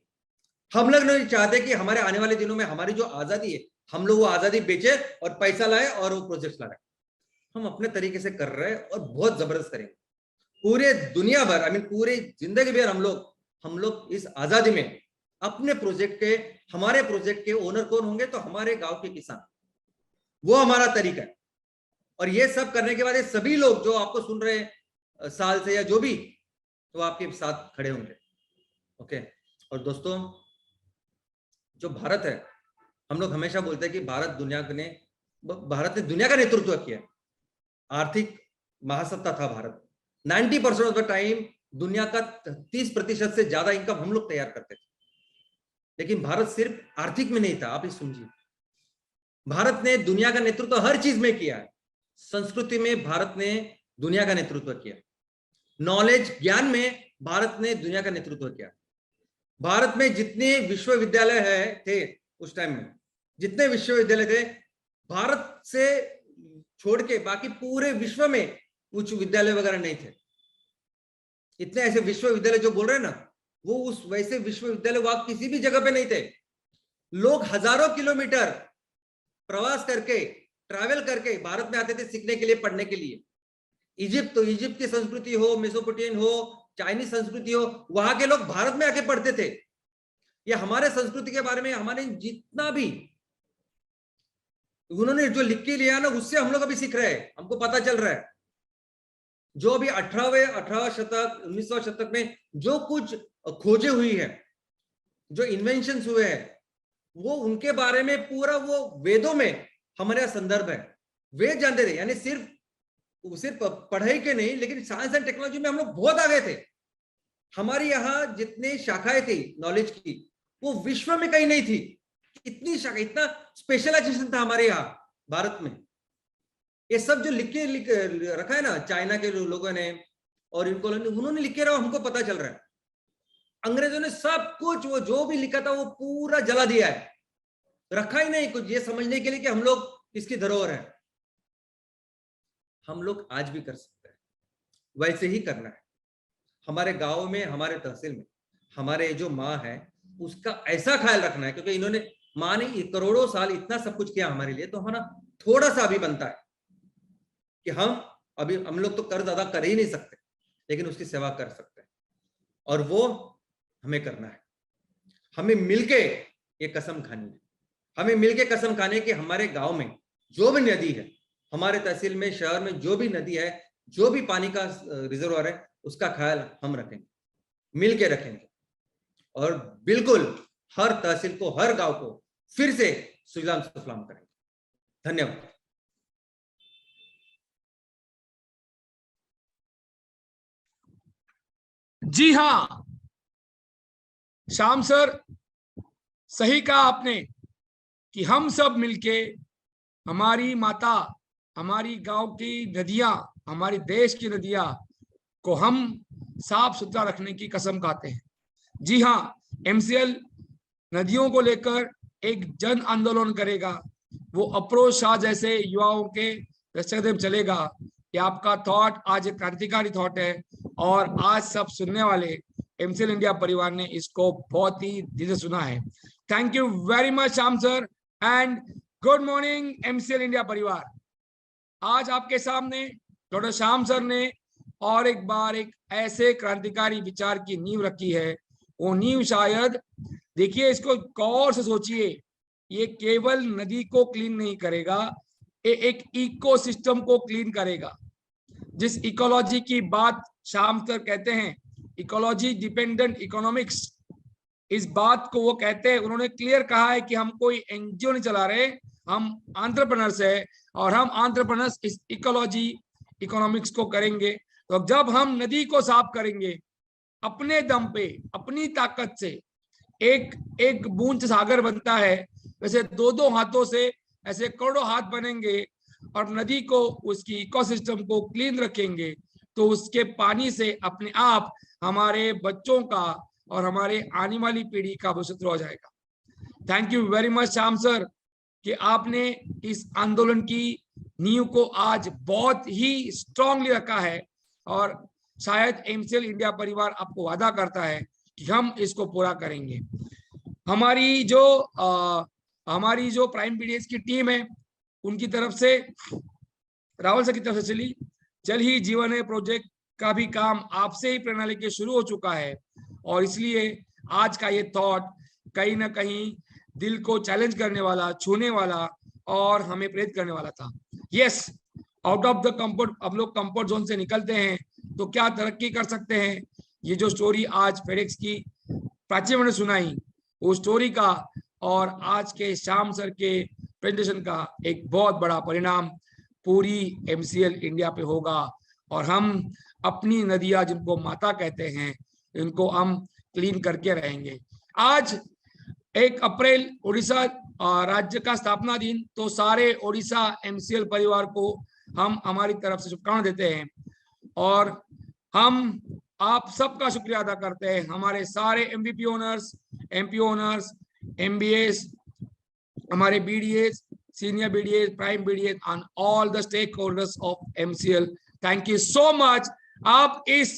S2: हम लोग नहीं चाहते कि हमारे आने वाले दिनों में हमारी जो आजादी है, हम लोग वो आजादी बेचे और पैसा लाए और वो प्रोजेक्ट लाए। हम अपने तरीके से कर रहे हैं और बहुत जबरदस्त करेंगे। पूरे दुनिया भर, पूरी जिंदगी भर हम लोग इस आजादी में अपने प्रोजेक्ट के, हमारे प्रोजेक्ट के ओनर कौन होंगे? तो हमारे गांव के किसान। वो हमारा तरीका है। और ये सब करने के बाद ये सभी लोग जो आपको सुन रहे हैं साल से या जो भी, तो आपके साथ खड़े होंगे। ओके। और दोस्तों, जो भारत है, हम लोग हमेशा बोलते हैं कि भारत ने दुनिया का नेतृत्व किया। आर्थिक महासत्ता था भारत। 90% ऑफ द टाइम दुनिया का 30% से ज्यादा इनकम हम लोग तैयार करते थे। लेकिन भारत सिर्फ आर्थिक में नहीं था, आप ही सुनिए। भारत ने दुनिया का नेतृत्व हर चीज में किया है। संस्कृति में भारत ने दुनिया का नेतृत्व किया, नॉलेज ज्ञान में भारत ने दुनिया का नेतृत्व किया। भारत में जितने विश्वविद्यालय थे उस टाइम में, जितने विश्वविद्यालय थे, भारत से छोड़ के बाकी पूरे विश्व में उच्च विद्यालय वगैरह नहीं थे। इतने ऐसे विश्वविद्यालय जो बोल रहे हैं ना, वो उस वैसे विश्वविद्यालय वहां किसी भी जगह पे नहीं थे। लोग हजारों किलोमीटर प्रवास करके, ट्रैवल करके भारत में आते थे सीखने के लिए, पढ़ने के लिए। इजिप्ट, तो इजिप्ट की संस्कृति हो, मेसोपोटामियन हो, चाइनीज संस्कृति हो, वहां के लोग भारत में आके पढ़ते थे। ये हमारे संस्कृति के बारे में हमारे जितना भी उन्होंने जो लिख के लिया ना, उससे हम लोग अभी सीख रहे हैं, हमको पता चल रहा है। जो अभी 18वां शतक, 19वां शतक में जो कुछ खोजे हुई है, जो इन्वेंशंस हुए हैं, वो उनके बारे में पूरा वो वेदों में हमारे यहाँ संदर्भ है। वेद जानते थे, यानी सिर्फ पढ़ाई के नहीं, लेकिन साइंस एंड टेक्नोलॉजी में हम लोग बहुत आगे थे। हमारी यहाँ जितने शाखाएं थी नॉलेज की, वो विश्व में कहीं नहीं थी। इतनी शाखा, इतना स्पेशलाइजेशन था हमारे यहाँ भारत में। ये सब जो लिख रखा है ना, चाइना के लोगों ने और इनको उन्होंने लिखे रहा, हमको पता चल रहा है। अंग्रेजों ने सब कुछ, वो जो भी लिखा था वो पूरा जला दिया है, रखा ही नहीं कुछ, ये समझने के लिए कि हम लोग किसकी धरोहर है। हम लोग आज भी कर सकते हैं, वैसे ही करना है। हमारे गांव में, हमारे तहसील में, हमारे जो माँ है, उसका ऐसा ख्याल रखना है, क्योंकि इन्होंने, माँ ने करोड़ों साल इतना सब कुछ किया हमारे लिए, तो हमारा थोड़ा सा भी बनता है कि हम लोग तो कर्ज अदा कर ही नहीं सकते, लेकिन उसकी सेवा कर सकते हैं, और वो हमें करना है। हमें मिलके ये कसम खानी है, हमें मिलके कसम खाने कि हमारे गांव में जो भी नदी है, हमारे तहसील में, शहर में जो भी नदी है, जो भी पानी का रिजर्वायर है, उसका ख्याल हम रखेंगे, मिलके रखेंगे, और बिल्कुल हर तहसील को, हर गांव को फिर से सुजलाम सुफलाम करेंगे। धन्यवाद।
S3: जी हाँ श्याम सर, सही कहा आपने कि हम सब मिलके हमारी माता, हमारी गांव की नदियां, हमारी देश की नदियां को हम साफ सुथरा रखने की कसम खाते हैं। जी हाँ, एमसीएल नदियों को लेकर एक जन आंदोलन करेगा। वो अफरोज शाह जैसे युवाओं के दस्तक चलेगा। ये आपका थॉट आज एक क्रांतिकारी थॉट है, और आज सब सुनने वाले एमसीएल इंडिया परिवार ने इसको बहुत ही दिल से सुना है। Thank you very much Shyam sir, and good morning MCL India परिवार। आज आपके सामने डॉक्टर श्याम सर ने और एक बार एक ऐसे क्रांतिकारी विचार की नींव रखी है। वो नींव शायद, देखिए इसको गौर से सोचिए, ये केवल नदी को क्लीन नहीं करेगा, ये एक इकोसिस्टम को क्लीन करेगा। जिस इकोलॉजी की बात श्याम सर कहते हैं, इकोलॉजी डिपेंडेंट इकोनॉमिक्स, इस बात को वो कहते हैं, उन्होंने क्लियर कहा है कि हम कोई एनजीओ नहीं चला रहे, हम एंटरप्रेन्योर्स है, और हम एंटरप्रेन्योर्स इस इकोलॉजी इकोनॉमिक्स को करेंगे। तो जब हम नदी को साफ करेंगे अपने दम पे, अपनी ताकत से, एक एक बूंद सागर बनता है, वैसे दो दो हाथों से ऐसे करोड़ों हाथ बनेंगे, और नदी को, उसकी इकोसिस्टम को क्लीन रखेंगे, तो उसके पानी से अपने आप हमारे बच्चों का और हमारे आने वाली पीढ़ी का भविष्य हो जाएगा। Thank you very much Shyam sir कि आपने इस आंदोलन की नींव को आज बहुत ही स्ट्रांगली रखा है, और शायद एमसीएल इंडिया परिवार आपको वादा करता है कि हम इसको पूरा करेंगे। हमारी जो प्राइम पीडीएस की टीम है, उनकी तरफ से, राहुल सर की तरफ से चली जल ही जीवन है प्रोजेक्ट का भी काम आपसे ही प्रेरणा लेके शुरू हो चुका है, और इसलिए आज का ये थॉट कहीं ना कहीं दिल को चैलेंज करने वाला, छूने वाला और हमें प्रेरित करने वाला था। Yes, out of the comfort, अब लोग कंफर्ट जोन से निकलते हैं तो क्या तरक्की कर सकते हैं। ये जो स्टोरी आज फेडेक्स की प्राची ने सुनाई, वो स्टोरी का और आज के श्याम सर के प्रेजेंटेशन का एक बहुत बड़ा परिणाम पूरी एमसीएल इंडिया पे होगा, और हम अपनी नदियां जिनको माता कहते हैं, इनको हम क्लीन करके रहेंगे। आज 1 अप्रैल उड़ीसा राज्य का स्थापना दिन, तो सारे उड़ीसा एमसीएल परिवार को हम हमारी तरफ से शुभकामनाएं देते हैं, और हम आप सबका शुक्रिया अदा करते हैं, हमारे सारे MVP owners, MP owners, MBS, हमारे BDS, senior BDS, prime BDS, and all the stakeholders of MCL. Thank you so much. आप इस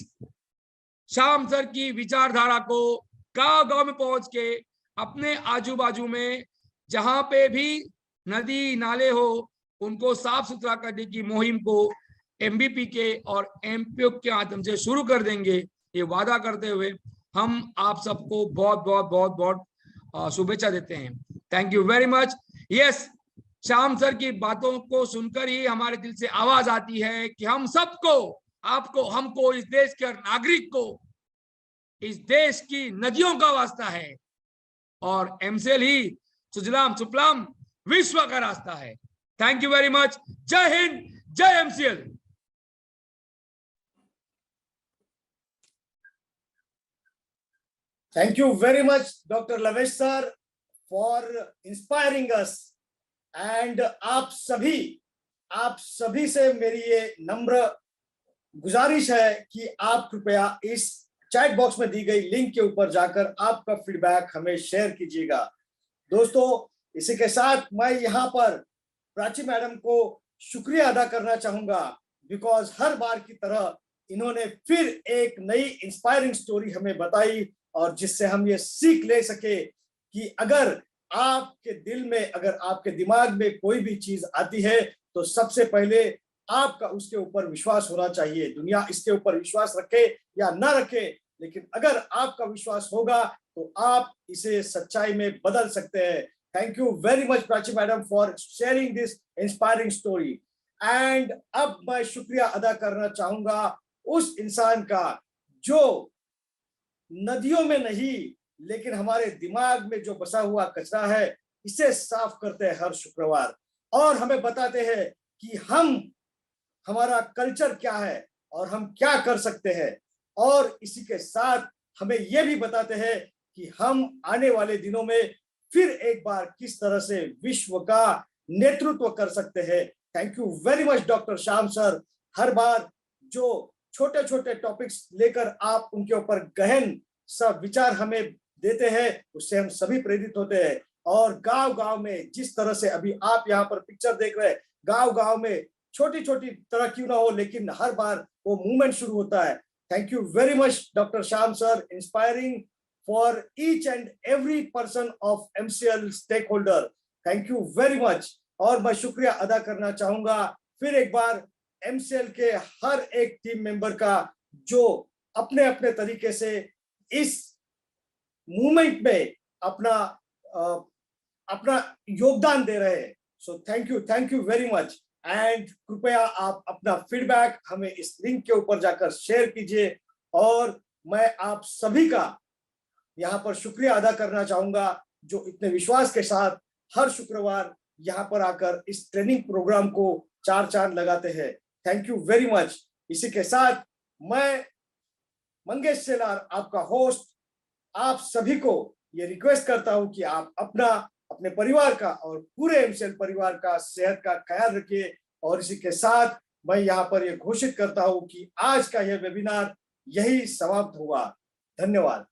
S3: श्याम सर की विचारधारा को गांव गांव में पहुंच के अपने आजू बाजू में जहां पे भी नदी नाले हो, उनको साफ सुथरा करने की मुहिम को एमबीपी के और एमपीओ के माध्यम से शुरू कर देंगे, ये वादा करते हुए हम आप सबको बहुत बहुत बहुत बहुत शुभेच्छा देते हैं। Thank you very much. Yes, Shyam sir की बातों को सुनकर ही हमारे दिल से आवाज आती है कि हम सबको, आपको, हमको, इस देश के नागरिक को, इस देश की नदियों का वास्ता है, और एमसीएल ही सुजलाम सुफलाम विश्व का रास्ता है। Thank you very much. जय हिंद, जय MCL.
S4: Thank you very much, Dr. Lavesh sir, for inspiring us. And आप सभी से मेरी ये नम्र गुजारिश है कि आप कृपया इस चैट बॉक्स में दी गई लिंक के ऊपर जाकर आपका फीडबैक हमें शेयर कीजिएगा। दोस्तों, इसी के साथ मैं यहाँ पर प्राची मैडम को शुक्रिया अदा करना चाहूंगा, बिकॉज हर बार की तरह इन्होंने फिर एक नई इंस्पायरिंग स्टोरी हमें बताई, और जिससे हम ये सीख ले सके कि अगर आपके दिल में, अगर आपके दिमाग में कोई भी चीज आती है, तो सबसे पहले आपका उसके ऊपर विश्वास होना चाहिए। दुनिया इसके ऊपर विश्वास रखे या ना रखे, लेकिन अगर आपका विश्वास होगा तो आप इसे सच्चाई में बदल सकते हैं। Thank you very much Prachi madam for sharing this inspiring story. And अब मैं शुक्रिया अदा करना चाहूंगा उस इंसान का जो नदियों में नहीं लेकिन हमारे दिमाग में जो बसा हुआ कचरा है इसे साफ करते हैं हर शुक्रवार, और हमें बताते हैं कि हमारा कल्चर क्या है और हम क्या कर सकते हैं, और इसी के साथ हमें यह भी बताते हैं कि हम आने वाले दिनों में फिर एक बार किस तरह से विश्व का नेतृत्व कर सकते हैं। Thank you very much doctor Shyam sir. हर बार जो छोटे छोटे टॉपिक्स लेकर आप उनके ऊपर गहन सब विचार हमें देते हैं, उससे हम सभी प्रेरित होते हैं। और गांव गांव में जिस तरह से अभी आप यहाँ पर पिक्चर देख रहे हैं, गांव गांव में छोटी छोटी तरह क्यों ना हो लेकिन हर बार वो मूवमेंट शुरू होता है। Thank you very much doctor Shyam sir, inspiring for each and every person of MCL stake holder. Thank you very much. और मैं शुक्रिया अदा करना चाहूंगा फिर एक बार MCL के हर एक टीम मेंबर का जो अपने अपने तरीके से इस मूवमेंट में अपना योगदान दे रहे हैं। So thank you very much. And कृपया आप अपना फीडबैक हमें इस लिंक के ऊपर जाकर शेयर कीजिए। और मैं आप सभी का यहाँ पर शुक्रिया अदा करना चाहूंगा जो इतने विश्वास के साथ हर शुक्रवार यहाँ पर आकर इस ट्रेनिंग प्रोग्राम को चार चांद लगाते हैं। Thank you very much. इसी के साथ मैं मंगेश सेलार आपका होस्ट आप सभी को ये रिक्वेस्ट करता हूं कि आप अपने परिवार का और पूरे MCL परिवार का सेहत का ख्याल रखिए। और इसी के साथ मैं यहाँ पर ये घोषित करता हूं कि आज का यह वेबिनार यही समाप्त हुआ। धन्यवाद।